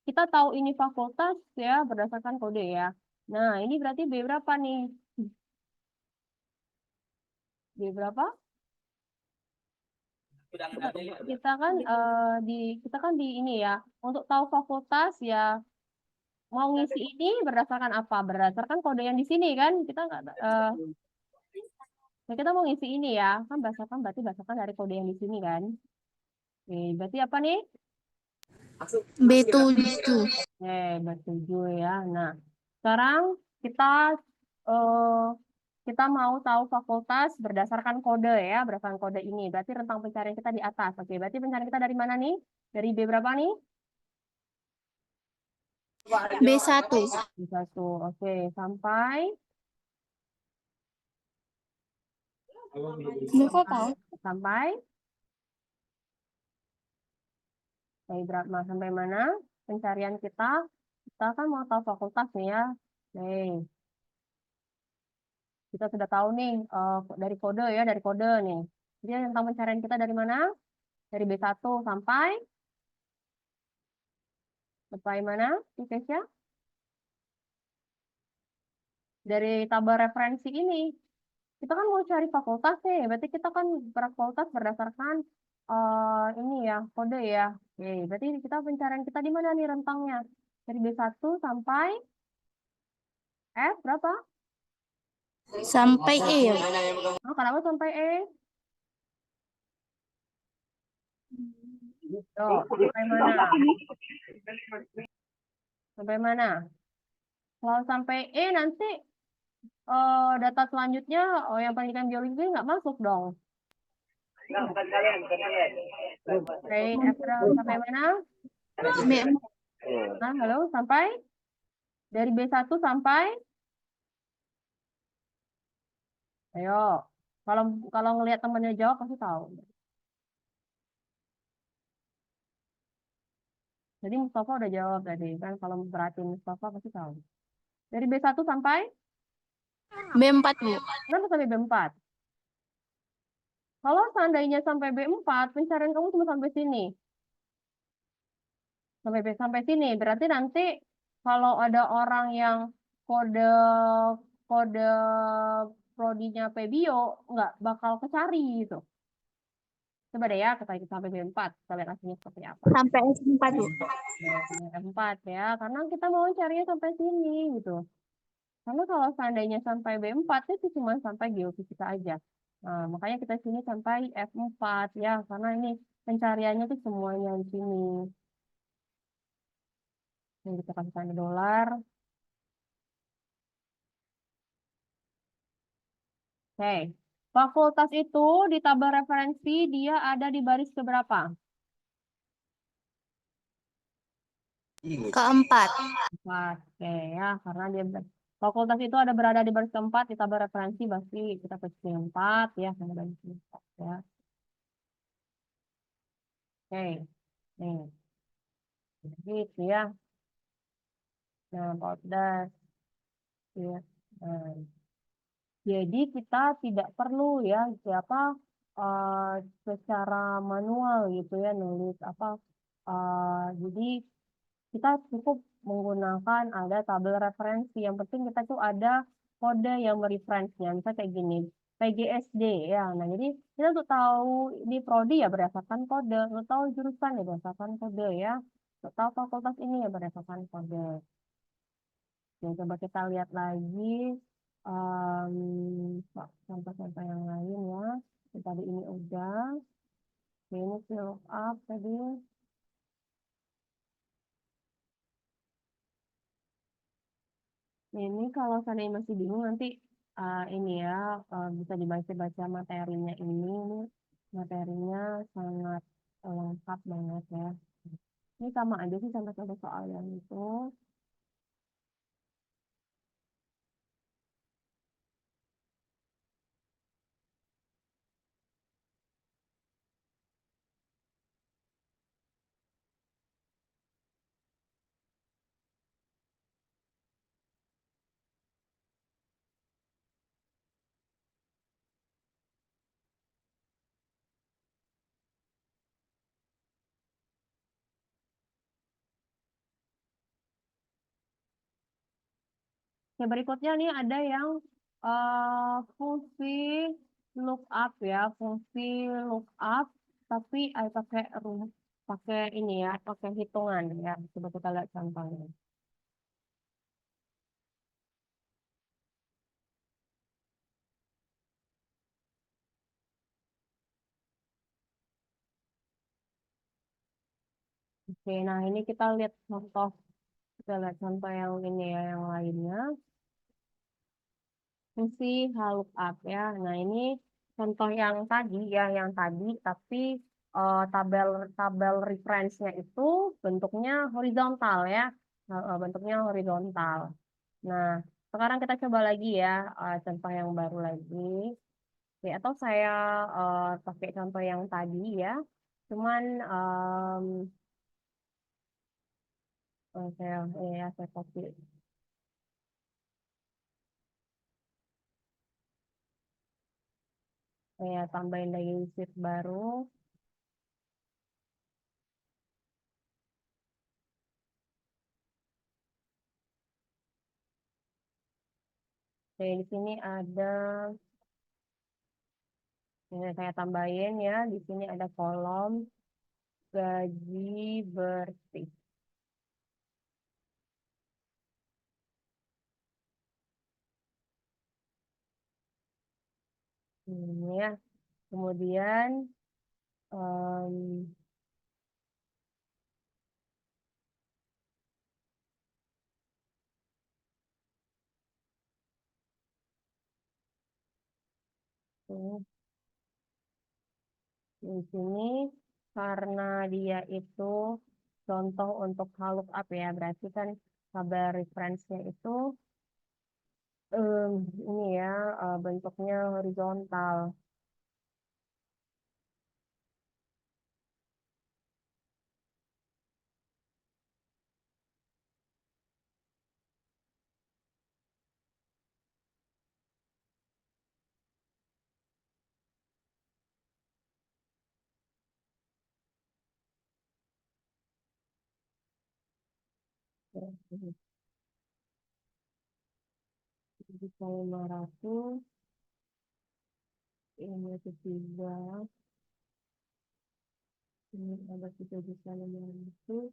Kita tahu ini fakultas ya berdasarkan kode ya. Nah, ini berarti B berapa nih? B berapa? Kita kan di ini ya. Untuk tahu fakultas ya mau ngisi ini berdasarkan apa? Berdasarkan kode yang di sini kan? Kita mau ngisi ini ya. Kan berarti berdasarkan dari kode yang di sini kan. Oke, berarti apa nih? B7. Bertujuh ya. Nah, sekarang kita eh, kita mau tahu fakultas berdasarkan kode ya, berdasarkan kode ini. Berarti rentang pencarian kita di atas. Oke, berarti pencarian kita dari mana nih? Dari B berapa nih? B1. B1. Oke, sampai Kok tahu? sampai sampai mana? Pencarian kita. Kita kan mau tahu fakultas nih ya. Nih, kita sudah tahu nih dari kode ya, dari kode nih. Jadi tentang pencarian kita dari mana? Dari B1 sampai mana, Kesya? Dari tabel referensi ini. Kita kan mau cari fakultas nih, berarti kita kan fakultas berdasarkan ini ya, kode ya. Oke, berarti kita pencarian kita di mana nih rentangnya? Dari B1 sampai F berapa? Sampai E ya. Oh, kenapa sampai E? Tuh, sampai mana? Sampai mana? Kalau sampai E nanti data selanjutnya yang pendidikan biologi nggak masuk dong. Oke, F sampai mana? Nah, halo, sampai? Dari B1 sampai? Ayo, kalau kalau ngelihat temannya jawab pasti tahu. Jadi Mustafa udah jawab tadi kan, kalau perhatiin Mustafa pasti tahu. Dari B1 sampai? B4, Bu. Kenapa sampai B4? Kalau seandainya sampai B4, pencarian kamu cuma sampai sini. Sampai sini. Berarti nanti kalau ada orang yang kode kode prodinya PBio nggak bakal kecari gitu. Coba deh ya, kita sampai B4. Kita lihat hasilnya seperti apa. Sampai S4, Bu. B4 ya, karena kita mau carinya sampai sini gitu. Karena kalau seandainya sampai B4 itu cuma sampai geofisika aja. Nah, makanya kita sini sampai F4 ya, karena ini pencariannya tuh semuanya di sini. Yang kita kasih tanda dolar. Oke. Fakultas itu di tabel referensi dia ada di baris keberapa? Keempat. 4. Oke ya, karena dia fakultas itu ada berada di baris keempat di tabel referensi pasti kita kasih 4 ya, karena baris keempat ya. Oke. Nih. Gitu ya. Nah, Poldas ya. Nah, jadi kita tidak perlu ya siapa secara manual gitu ya nulis apa. Jadi kita cukup menggunakan ada tabel referensi. Yang penting kita tuh ada kode yang mereferensinya. Misalnya kayak gini, PGSD ya. Nah, jadi kita tuh tahu di prodi ya berdasarkan kode, untuk tahu jurusan ya berdasarkan kode ya. Untuk tahu fakultas ini ya berdasarkan kode. Oke, coba kita lihat lagi contoh-contoh yang lain ya. Tadi ini udah. Oke, ini fill up tadi. Ini kalau seandainya masih bingung nanti ini ya bisa dibaca-baca materinya ini. Materinya sangat lengkap banget ya. Ini sama aja sih contoh-contoh soal yang itu. Oke, berikutnya nih ada yang fungsi lookup ya, fungsi lookup tapi pakai ini ya, pakai hitungan ya. Coba kita lihat contohnya. Oke, nah ini kita lihat contoh yang ini ya, yang lainnya. Fungsi lookup ya. Nah, ini contoh yang tadi ya, yang tadi tapi tabel tabel reference-nya itu bentuknya horizontal ya. Bentuknya horizontal. Nah, sekarang kita coba lagi ya, contoh yang baru lagi. Oke, atau saya pakai contoh yang tadi ya. Cuman saya copy. Saya tambahin lagi sheet baru. Oke, di sini ada, ini saya tambahin ya, di sini ada kolom gaji bersih. Ini ya, kemudian em, tuh, di sini karena dia itu contoh untuk lookup ya, berarti kan tabel referensinya itu ini ya, bentuknya horizontal. Jadi kalau 500, ini ketiga, ini ada 3.500.000,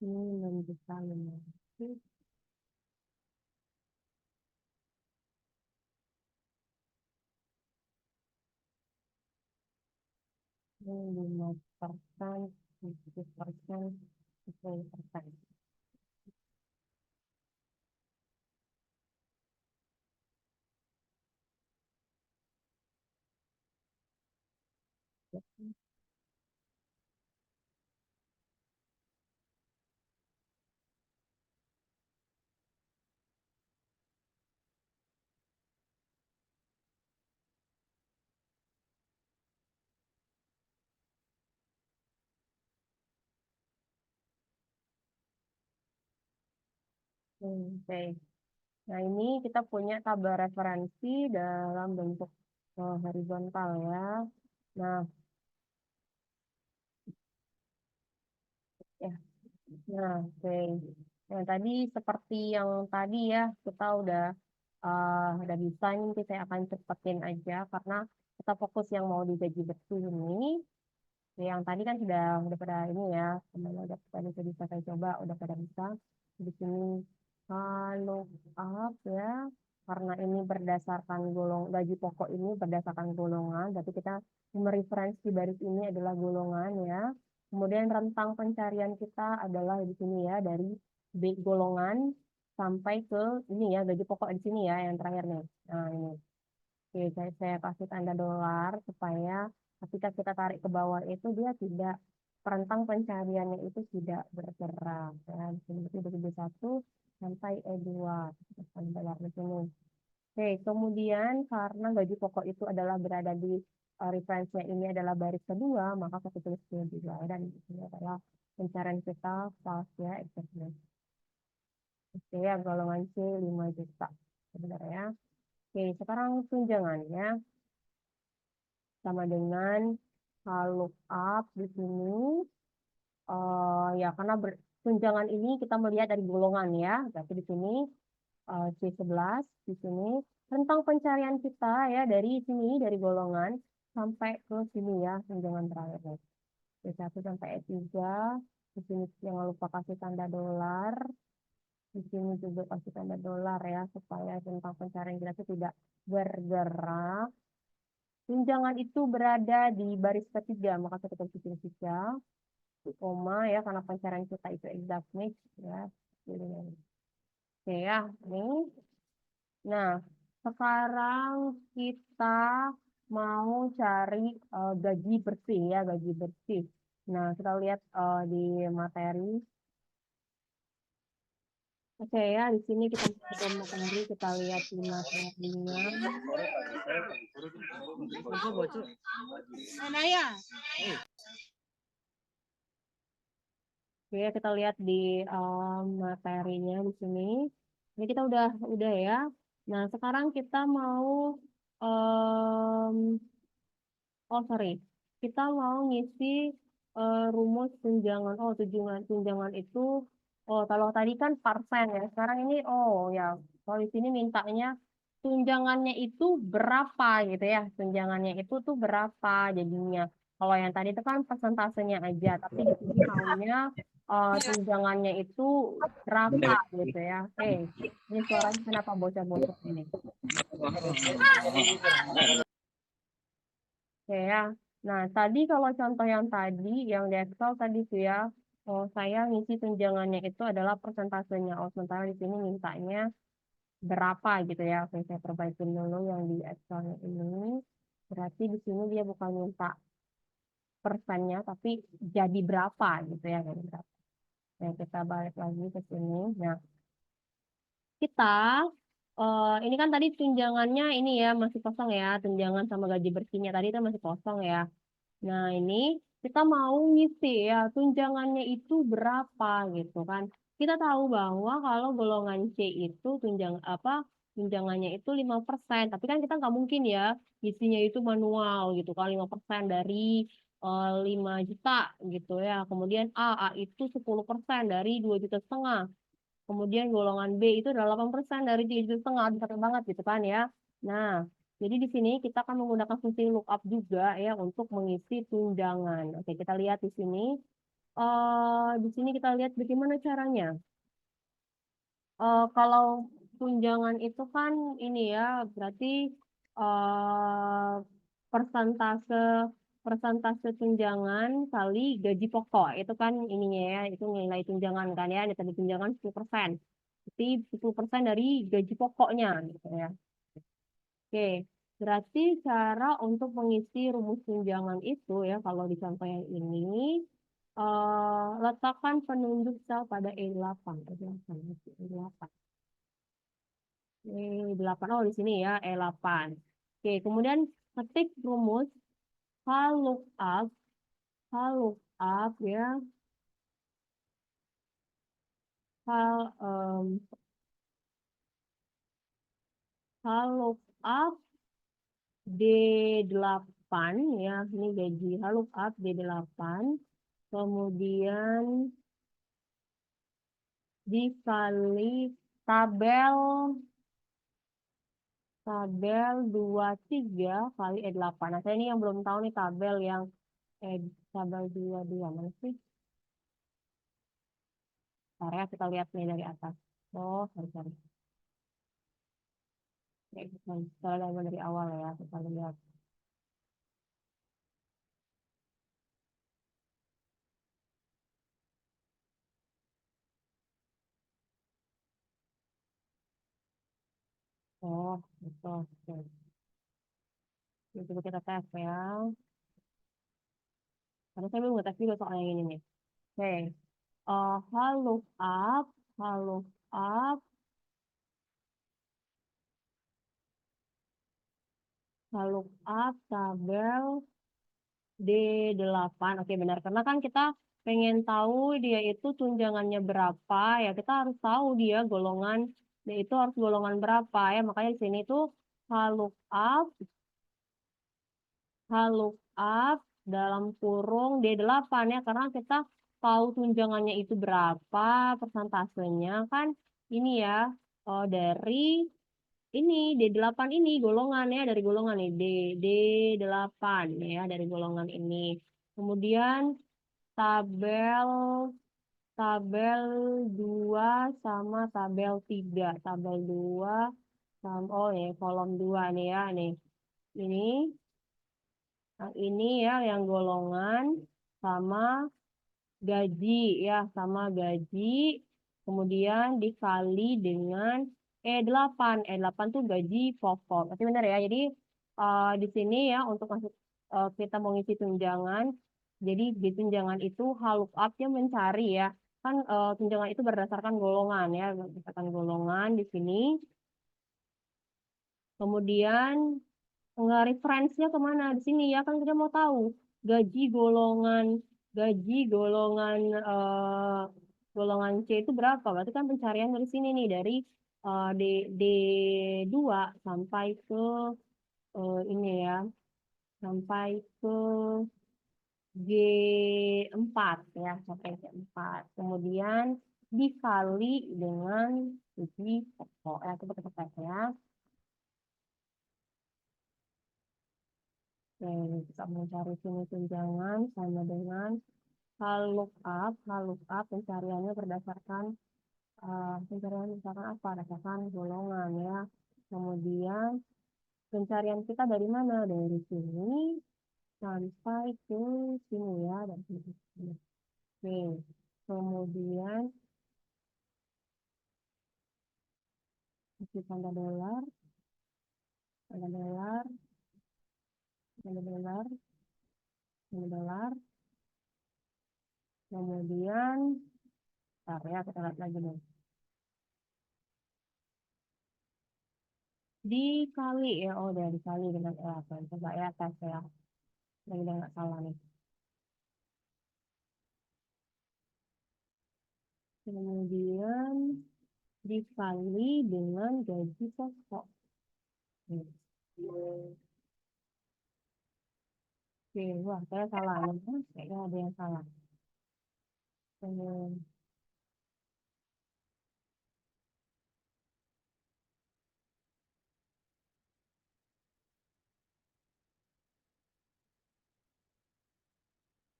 ini 6.500.000, ini 5%, 7%, 10%. Oke. Nah, ini kita punya tabel referensi dalam bentuk horizontal ya. Nah, ya. Nah, oke. Nah, tadi seperti yang tadi ya, kita udah bisa ini, nanti saya akan cepetin aja karena kita fokus yang mau digaji bersih ini. Yang tadi kan udah pada ini ya, semuanya udah pada bisa saya coba, udah pada bisa. Di sini kalau up ya, karena ini berdasarkan gaji pokok ini berdasarkan golongan, berarti kita mereferensi baris ini adalah golongan ya. Kemudian rentang pencarian kita adalah di sini ya, dari B golongan sampai ke ini ya, gaji pokok di sini ya, yang terakhir nih. Nah, ini. Oke, saya kasih tanda dolar supaya ketika kita tarik ke bawah itu dia tidak, rentang pencariannya itu tidak bergerak. Ya. Di sini berarti B1 sampai E2. Tanda dolar di sini. Oke, kemudian karena gaji pokok itu adalah berada di referensinya ini adalah baris kedua, maka kita tulis kedua. Dan ini adalah pencarian kita false ya, exactly. Oke, ya, golongan C 5 juta. Sebenarnya. Oke, sekarang tunjangannya sama dengan lookup di sini. Ya, karena tunjangan ini kita melihat dari golongan ya. Berarti di sini C11, di sini rentang pencarian kita ya dari sini, dari golongan sampai ke sini ya, tunjangan terakhir. C1 sampai E3, di sini jangan lupa kasih tanda dolar. Di sini juga kasih tanda dolar ya, supaya rentang pencarian kita itu tidak bergerak. Tunjangan itu berada di baris ketiga, maka kita tulis 3, koma ya, karena pencarian kita itu exact match ya. Oke ya, ini. Nah, sekarang kita mau cari gaji bersih ya, gaji bersih. Nah, kita lihat di materi. Oke ya, di sini kita masuk ke materi, kita lihat di materinya. Oke, kita lihat di materinya di sini. Ini kita udah ya. Nah, sekarang kita mau um, oh sorry, kita mau ngisi rumus tunjangan. Oh, tunjangan itu, oh kalau tadi kan persen ya. Sekarang ini, oh ya, kalau di sini mintanya tunjangannya itu berapa gitu ya. Tunjangannya itu tuh berapa jadinya. Kalau yang tadi itu kan persentasenya aja, tapi di sini maunya tunjangannya itu berapa gitu ya. Ini suaranya kenapa bocah-bocah ini? Oke ya. Nah, tadi kalau contoh yang tadi, yang di Excel tadi tuh ya, oh saya ngisi tunjangannya itu adalah persentasenya. Oh, sementara di sini mintanya berapa gitu ya. Oke, saya perbaikin dulu yang di Excel ini. Berarti di sini dia bukan minta persennya, tapi jadi berapa gitu ya. Jadi berapa. Nah, kita balik lagi ke sini. Nah, kita ini kan tadi tunjangannya ini ya masih kosong ya. Tunjangan sama gaji bersihnya tadi itu masih kosong ya. Nah, ini kita mau ngisi ya, tunjangannya itu berapa gitu kan. Kita tahu bahwa kalau golongan C itu tunjangannya itu 5%. Tapi kan kita nggak mungkin ya isinya itu manual gitu kan 5% dari 5 juta gitu ya. Kemudian A itu 10% dari 2,5 juta. Kemudian golongan B itu adalah 8% dari 3,5 juta, bisa banget gitu kan ya. Nah, jadi di sini kita akan menggunakan fungsi lookup juga ya untuk mengisi tunjangan. Oke, kita lihat di sini. Di sini kita lihat bagaimana caranya. Kalau tunjangan itu kan ini ya, berarti eh, persentase persentase tunjangan kali gaji pokok. Itu kan ininya ya, itu nilai tunjangan kan ya, tadi tunjangan 10%. Jadi 10% dari gaji pokoknya gitu ya. Oke, berarti cara untuk mengisi rumus tunjangan itu ya, kalau di contoh yang ini, letakkan penunjuk sel pada E8. E8, E8. E8, oh di sini ya, E8. Oke, kemudian ketik rumus H lookup, H lookup ya, H, H lookup D8 ya, ini gaji H lookup D8. Kemudian dikali tabel 23 kali E8. Nah, saya ini yang belum tahu nih tabel yang tabel 22 mana sih? Bentar ya, kita lihat nih dari atas. Oh, sorry. Ya, kita lihat dari awal ya, kita lihat. Oh, betul. Oke. Ini coba kita tes ya. Karena saya belum ngetes juga soal yang ini nih. Oke. Lookup, lookup, lookup tabel D8. Oke, benar. Karena kan kita pengen tahu dia itu tunjangannya berapa, ya kita harus tahu dia golongan, dia itu harus golongan berapa ya. Makanya di sini tuh lookup, lookup dalam kurung D8 ya. Karena kita tahu tunjangannya itu berapa, persentasenya kan ini ya, dari ini D8 ini golongan ya, dari golongan nih D8 ya, dari golongan ini. Kemudian tabel tabel 2 sama tabel 3. Tabel 2 sama oh ya kolom 2 nih ya nih. Ini ini ya yang golongan sama gaji ya, sama gaji. Kemudian dikali dengan E8. E8 tuh gaji pokok. Berarti benar ya. Jadi di sini ya untuk masuk kita mau ngisi tunjangan. Jadi di tunjangan itu lookup-nya mencari ya. Kan tunjangan itu berdasarkan golongan ya, berdasarkan golongan di sini. Kemudian nge-reference-nya kemana? Di sini ya kan kita mau tahu gaji golongan gaji golongan eh, golongan C itu berapa? Berarti kan pencarian dari sini nih dari D D2 sampai ke ini ya, sampai ke G4 ya, sampai G4. Kemudian dikali dengan gaji pokok. Ya, coba kita cek ya. Oke, kita mencari sini tunjangan sama dengan hal lookup. Hal lookup pencariannya berdasarkan pencarian misalkan apa? Berdasarkan golongan ya. Kemudian pencarian kita dari mana? Dari sini sampai ke sini ya, dan sini. Oke, kemudian isi tanda dolar, tanda dolar, tanda dolar, tanda dolar. Kemudian, bentar ya, kita lihat lagi nih. Dikali ya, oh udah dikali dengan apa? Coba ya tes ya. Udah nggak salah nih. Kemudian dikali dengan gaji pokok. Oke, wah saya salah nih. Kayaknya ada yang salah.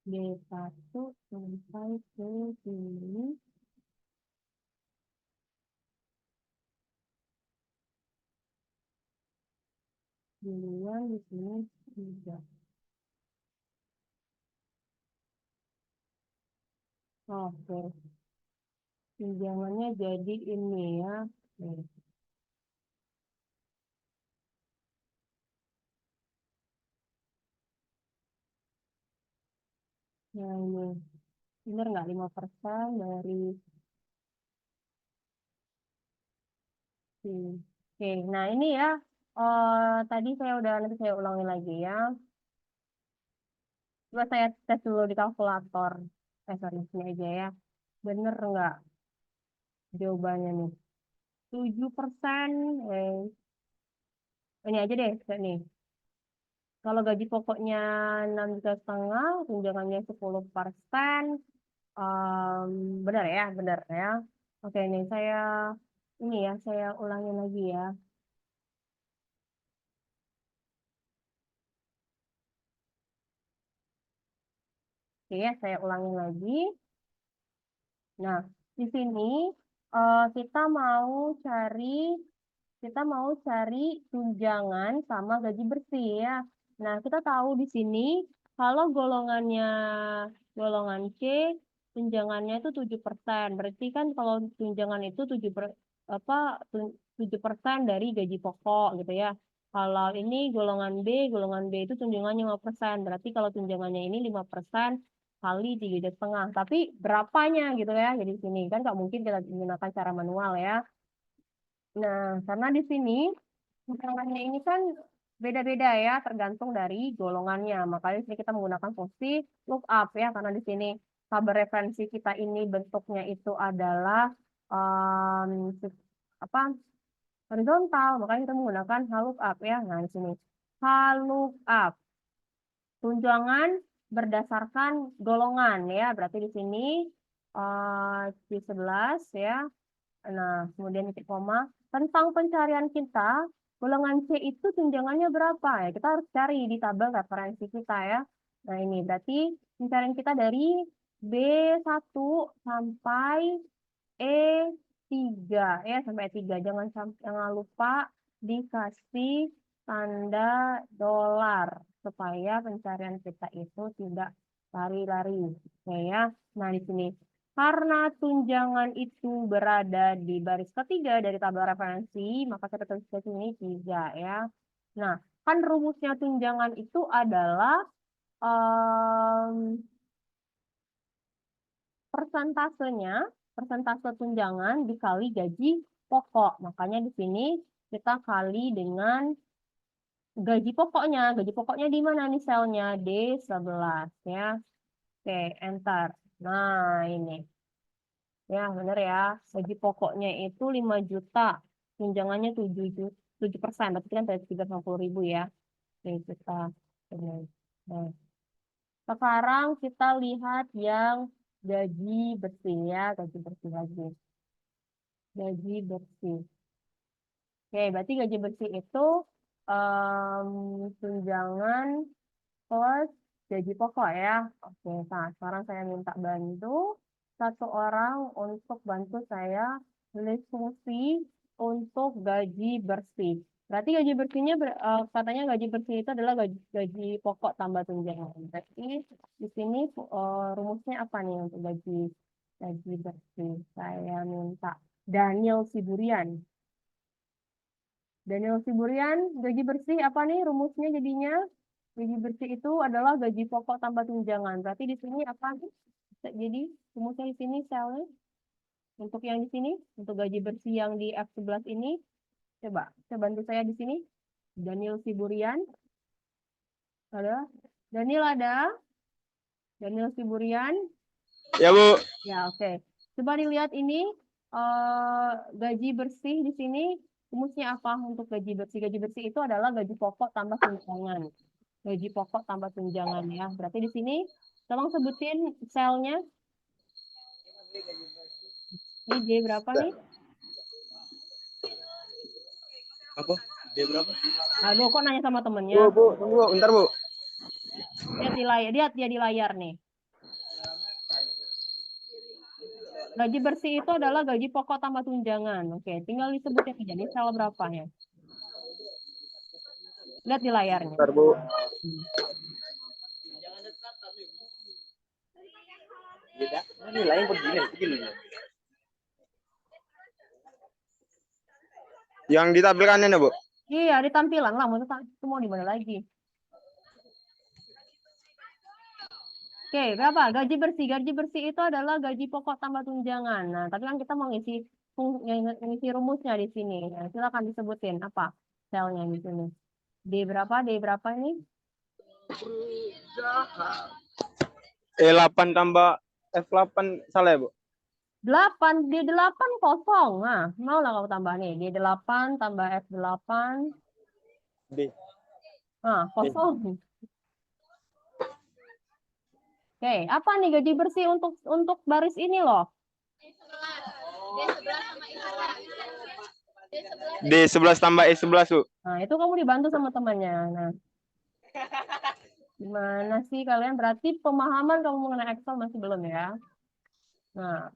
D1 sampai ke sini. Duluan di sini 3. Oke. Pinjamannya jadi ini ya. Nih. Nah ini. Bener nggak 5% dari sini. Oke, nah ini ya. Tadi nanti saya ulangi lagi ya. Coba saya tes dulu di kalkulator. Sorry, sini aja ya. Bener nggak jawabannya nih? 7%. Ini aja deh, nih. Kalau gaji pokoknya 6,5 juta, tunjangannya 10%. Benar ya, benar ya. Oke, ini saya ulangi lagi ya. Oke ya, saya ulangi lagi. Nah, di sini eh, kita mau cari kita mau cari tunjangan sama gaji bersih ya. Nah, kita tahu di sini kalau golongan C, tunjangannya itu 7%. Berarti kan kalau tunjangan itu 7% dari gaji pokok gitu ya. Kalau ini golongan B itu tunjangannya 5%. Berarti kalau tunjangannya ini 5% kali 3,5. Tapi berapanya gitu ya. Jadi di sini kan nggak mungkin kita menggunakan cara manual ya. Nah, karena di sini tunjangannya ini kan beda-beda ya, tergantung dari golongannya. Makanya di sini kita menggunakan fungsi lookup ya, karena di sini tabel referensi kita ini bentuknya itu adalah um, apa horizontal, makanya kita menggunakan lookup ya. Nah, di sini lookup tunjangan berdasarkan golongan ya, berarti di sini C11 ya. Nah, kemudian titik koma. Tentang pencarian kita, golongan C itu tunjangannya berapa ya? Kita harus cari di tabel referensi kita ya. Nah, ini berarti pencarian kita dari B1 sampai E3 ya, sampai E3. Jangan lupa dikasih tanda dolar supaya pencarian kita itu tidak lari-lari. Oke ya. Nah, di sini karena tunjangan itu berada di baris ketiga dari tabel referensi, maka kita tulis di sini 3 ya. Nah, kan rumusnya tunjangan itu adalah persentase tunjangan dikali gaji pokok. Makanya di sini kita kali dengan gaji pokoknya. Gaji pokoknya di mana nih selnya? D11 ya. Oke, enter. Nah, ini. Ya, benar ya. Gaji pokoknya itu 5 juta. Tunjangannya 7%. Berarti kan dari 350.000 ya. Oke, kita. Nah, Sekarang kita lihat yang gaji bersih ya, gaji bersih lagi. Gaji bersih. Oke, berarti gaji bersih itu tunjangan plus gaji pokok ya. Oke, nah sekarang saya minta bantu satu orang untuk bantu saya list fungsi untuk gaji bersih. Berarti gaji bersihnya katanya gaji bersih itu adalah gaji pokok tambah tunjangan. Berarti di sini rumusnya apa nih untuk gaji bersih? Saya minta Daniel Siburian. Daniel Siburian, gaji bersih apa nih rumusnya jadinya? Gaji bersih itu adalah gaji pokok tambah tunjangan. Berarti di sini apa? Jadi rumusnya di sini selnya untuk yang di sini, untuk gaji bersih yang di F11 ini, coba bantu saya di sini. Daniel Siburian, ada? Daniel ada? Daniel Siburian, Ya, Bu. ya oke. Coba dilihat ini gaji bersih di sini rumusnya apa untuk gaji bersih? Gaji bersih itu adalah gaji pokok tambah tunjangan. Gaji pokok tambah tunjangan ya. Berarti di sini tolong sebutin selnya. Ini D berapa nih? Apa? Dia berapa? Aduh, kok nanya sama temennya? Bu, tunggu, bentar, Bu. Lihat di layar, lihat dia di layar nih. Gaji bersih itu adalah gaji pokok tambah tunjangan. Oke, tinggal disebutnya aja nih sel berapa ya. Lihat di layarnya. Bentar, Bu. Ini lain begini. Yang ditampilkan ini, Bu. Iya, di tampilan lah. Mau di mana lagi? Oke, berapa? Gaji bersih. Gaji bersih itu adalah gaji pokok tambah tunjangan. Nah, tapi kan kita mau ngisi rumusnya di sini. Nah, silakan disebutin apa selnya di sini. D berapa? D berapa ini? E8 tambah F8 salah ya, Bu? 8, D8 kosong. Nah, mau lah kamu tambah nih. D8 tambah F8. D. Nah, kosong. Oke, apa nih gaji bersih untuk baris ini loh? D11 tambah E11, Bu. Nah, itu kamu dibantu sama temannya. Nah, gimana sih kalian? Berarti pemahaman kamu mengenai Excel masih belum ya? Nah,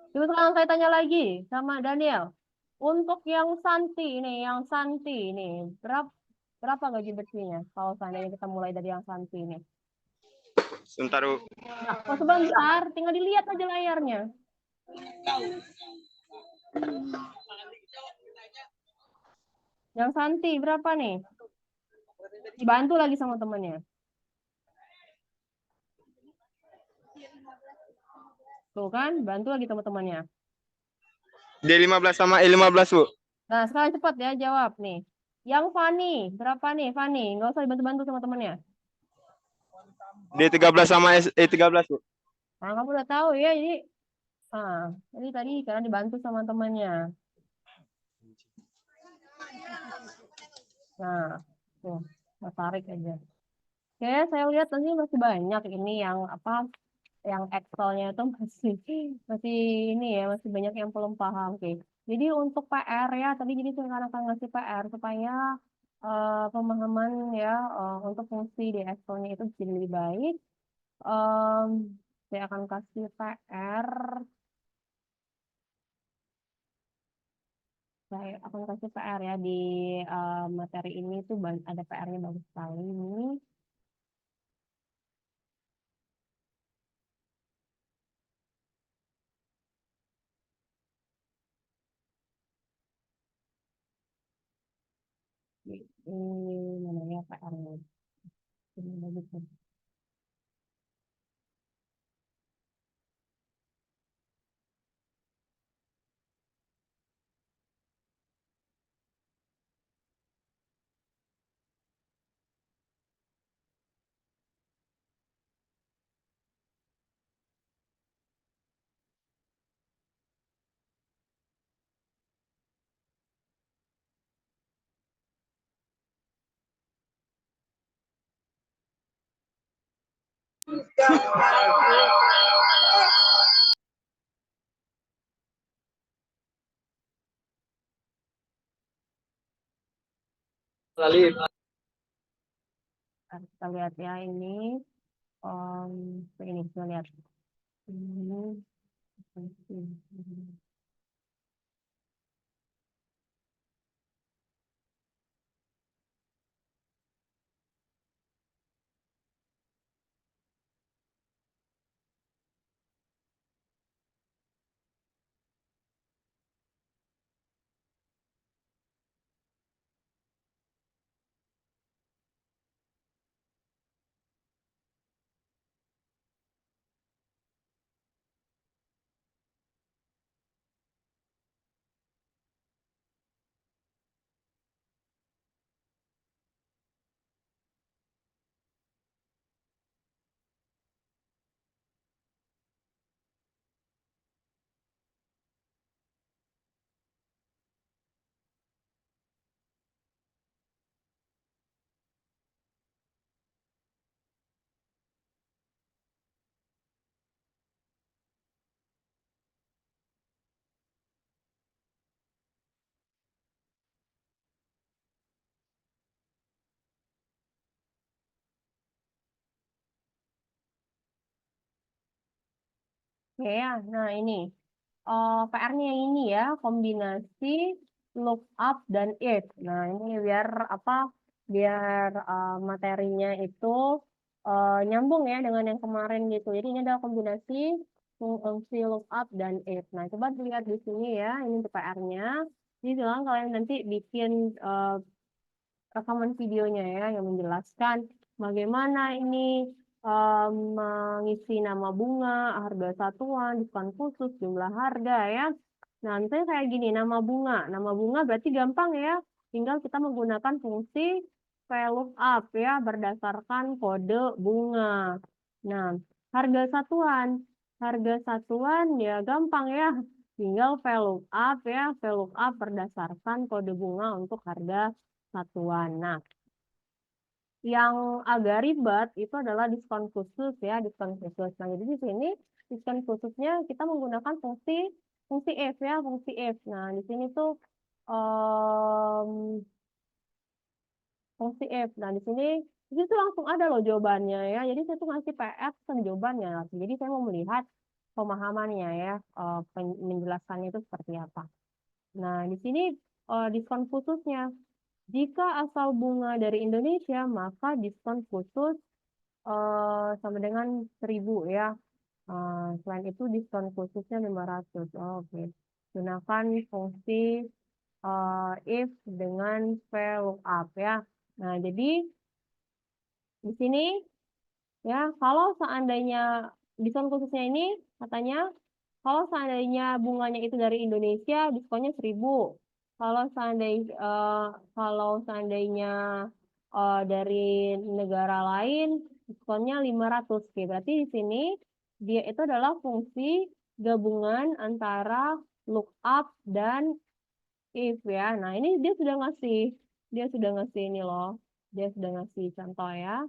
terus sekarang saya tanya lagi sama Daniel. Untuk yang Santi ini, berapa gaji bersihnya? Kalau seandainya kita mulai dari yang Santi ini. Sebentar, Bu. Nah, kok sebentar, tinggal dilihat aja layarnya. Yang Santi berapa nih? Dibantu lagi sama temannya. Tuh kan, bantu lagi teman-temannya. D15 sama E15, Bu. Nah, sekarang cepat ya jawab nih. Yang Fani, berapa nih Fani? Nggak usah dibantu-bantu sama temannya. D13 sama E13, Bu. Nah, kamu udah tahu ya, jadi tadi karena dibantu sama temannya. Nah, tuh, saya tarik aja. Oke, saya lihat tadi masih banyak ini yang Excel-nya itu masih ini ya, masih banyak yang belum paham. Oke. Jadi untuk PR ya, tadi jadi saya akan ngasih PR supaya pemahaman ya untuk fungsi di Excel-nya itu jadi lebih baik. Em, saya akan kasih PR. Saya akan kasih PR ya di materi ini tuh ada PR-nya bagus sekali ini. Ini mana ya PR-nya? Ini bagus. Kita lihat ya ini. Ini kita lihat. Ini. Oke ya, nah ini PR-nya yang ini ya, kombinasi lookup dan if. Nah ini biar apa? Biar materinya itu nyambung ya dengan yang kemarin gitu. Jadi ini adalah kombinasi fungsi lookup dan if. Nah coba dilihat di sini ya, ini untuk PR-nya. Jadi bilang kalian nanti bikin rekaman videonya ya yang menjelaskan bagaimana ini mengisi nama bunga, harga satuan, diskon khusus, jumlah harga ya. Nah, misalnya kayak gini, nama bunga. Nama bunga berarti gampang ya. Tinggal kita menggunakan fungsi VLOOKUP ya berdasarkan kode bunga. Nah, harga satuan. Harga satuan ya gampang ya. Tinggal VLOOKUP ya, VLOOKUP berdasarkan kode bunga untuk harga satuan. Nah, yang agak ribet itu adalah diskon khusus ya, diskon khusus. Nah, jadi di sini diskon khususnya kita menggunakan fungsi fungsi if ya, fungsi if. Nah, di sini tuh fungsi if. Nah, di sini tuh langsung ada loh jawabannya ya. Jadi saya tuh ngasih PF dan jawabannya langsung. Jadi saya mau melihat pemahamannya ya, menjelaskannya itu seperti apa. Nah, di sini diskon khususnya. Jika asal bunga dari Indonesia, maka diskon khusus sama dengan 1.000 ya. Selain itu diskon khususnya 500. Oke. Gunakan fungsi if dengan VLOOKUP ya. Nah, jadi di sini ya kalau seandainya diskon khususnya ini katanya kalau seandainya bunganya itu dari Indonesia diskonnya 1.000. Kalau seandainya dari negara lain diskonnya 500. Oke, berarti di sini dia itu adalah fungsi gabungan antara lookup dan if ya. Nah, ini dia sudah ngasih ini loh. Dia sudah ngasih contoh ya.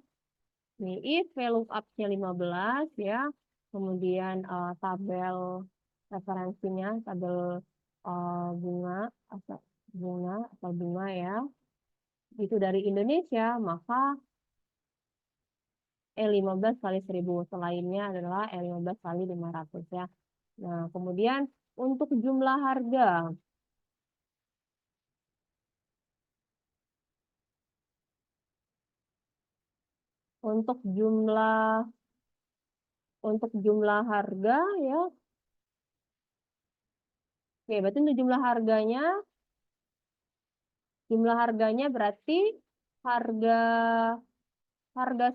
Nih, if VLOOKUP-nya 15 ya. Kemudian tabel referensinya, tabel bunga, asal bunga ya. Itu dari Indonesia, maka E15 kali 1.000. Selainnya adalah E15 kali 500 ya. Nah, kemudian untuk jumlah harga. Untuk jumlah harga ya. Oke, berarti untuk jumlah harganya berarti harga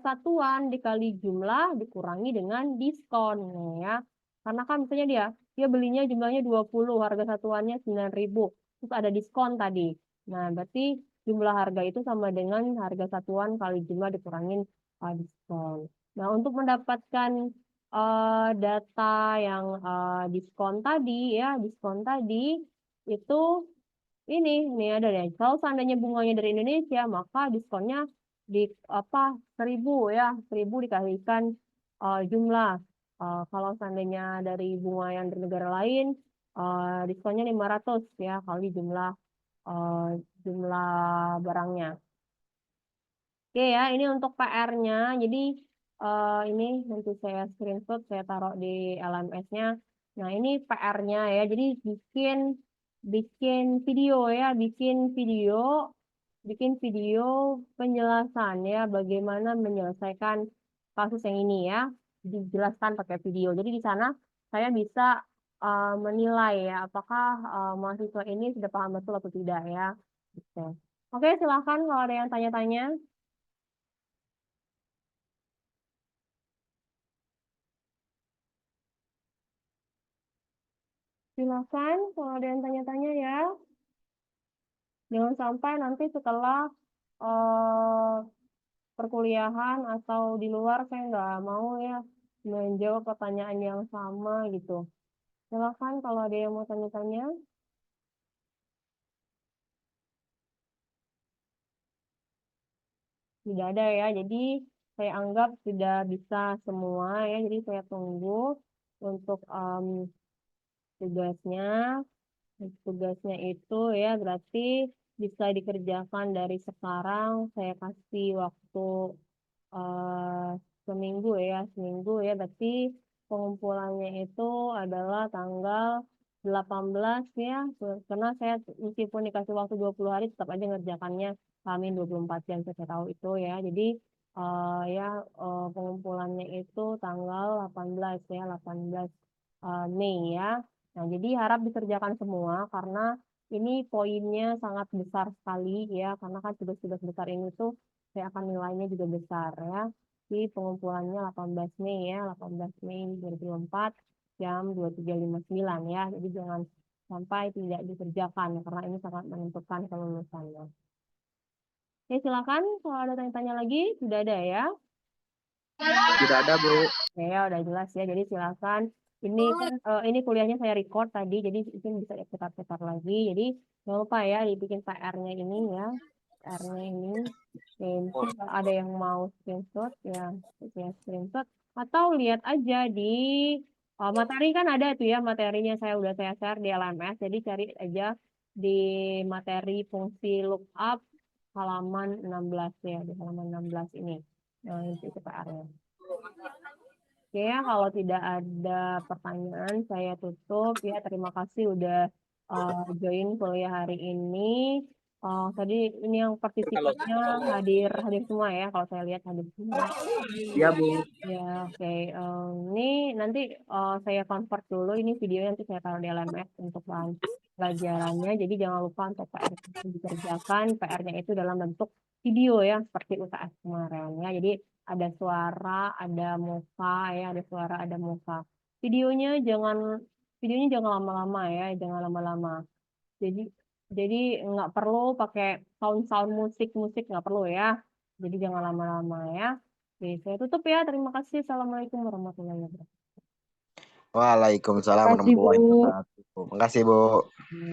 satuan dikali jumlah dikurangi dengan diskon ya. Karena kan misalnya dia belinya jumlahnya 20, harga satuannya 9.000, terus ada diskon tadi. Nah, berarti jumlah harga itu sama dengan harga satuan kali jumlah dikurangin diskon. Nah, untuk mendapatkan data yang diskon tadi itu ini ada deh. Kalau seandainya bunganya dari Indonesia, maka diskonnya di 1.000 ya, 1.000 dikalikan jumlah. Kalau seandainya dari bunga yang dari negara lain, diskonnya 500 ya kali jumlah eh, jumlah barangnya. Oke ya, ini untuk PR-nya. Jadi ini nanti saya screenshot, saya taruh di LMS-nya. Nah, ini PR-nya ya. Jadi bikin bikin video ya, bikin video penjelasan ya bagaimana menyelesaikan kasus yang ini ya. Dijelaskan pakai video. Jadi di sana saya bisa menilai ya apakah mahasiswa ini sudah paham betul atau tidak ya. Gitu. Oke, silakan kalau ada yang tanya-tanya. Silakan kalau ada yang tanya-tanya ya. Jangan sampai nanti setelah eh, perkuliahan atau di luar saya nggak mau ya menjawab pertanyaan yang sama gitu. Silakan kalau ada yang mau tanya-tanya. Tidak ada ya. Jadi saya anggap sudah bisa semua ya. Jadi saya tunggu untuk tugasnya. Tugasnya itu ya berarti bisa dikerjakan dari sekarang. Saya kasih waktu eh, seminggu ya. Berarti pengumpulannya itu adalah tanggal 18 ya. Karena saya meskipun dikasih waktu 20 hari tetap aja ngerjakannya kami 24 jam saya tahu itu ya. Jadi ya pengumpulannya itu tanggal 18 ya, 18 Mei ya. Nah, jadi harap dikerjakan semua karena ini poinnya sangat besar sekali ya, karena kan tugas-tugas besar ini tuh saya akan nilainya juga besar ya. Di pengumpulannya 18 Mei ya, 18 Mei 2024 jam 23.59 ya. Jadi jangan sampai tidak dikerjakan karena ini sangat menentukan kelulusannya. Oke, silakan kalau ada tanya-tanya lagi, sudah ada ya. Tidak ada, Bu. Oke, ya udah jelas ya. Jadi silakan. Ini kan ini kuliahnya saya record tadi, jadi itu bisa diputar-putar lagi. Jadi jangan lupa ya dibikin PR-nya ini ya. PR-nya ini. Oke, mungkin kalau ada yang mau screenshot ya, screenshot atau lihat aja di materi kan ada tuh ya materinya saya share di LMS. Jadi cari aja di materi fungsi lookup halaman 16 ya, di halaman 16 ini. Nah, itu PR-nya. Oke ya, kalau tidak ada pertanyaan, saya tutup ya. Terima kasih udah join kuliah hari ini. Tadi ini yang partisipannya hadir hadir semua ya. Kalau saya lihat hadir semua. Iya, Bu. Ya, oke. Ini nanti saya convert dulu. Ini videonya nanti saya taruh di LMS untuk bahan pelajarannya. Jadi jangan lupa untuk PR itu dikerjakan. PR-nya itu dalam bentuk video ya, seperti UTS kemarin ya. Jadi ada suara, ada muka ya, ada suara, ada muka. Videonya jangan videonya jangan lama-lama ya, jangan lama-lama. Jadi jadi nggak perlu pakai sound-sound musik-musik nggak perlu ya. Jadi jangan lama-lama ya. Oke, saya tutup ya. Terima kasih. Assalamualaikum warahmatullahi wabarakatuh. Waalaikumsalam Terima kasih, Bu. warahmatullahi wabarakatuh. Makasih, Bu.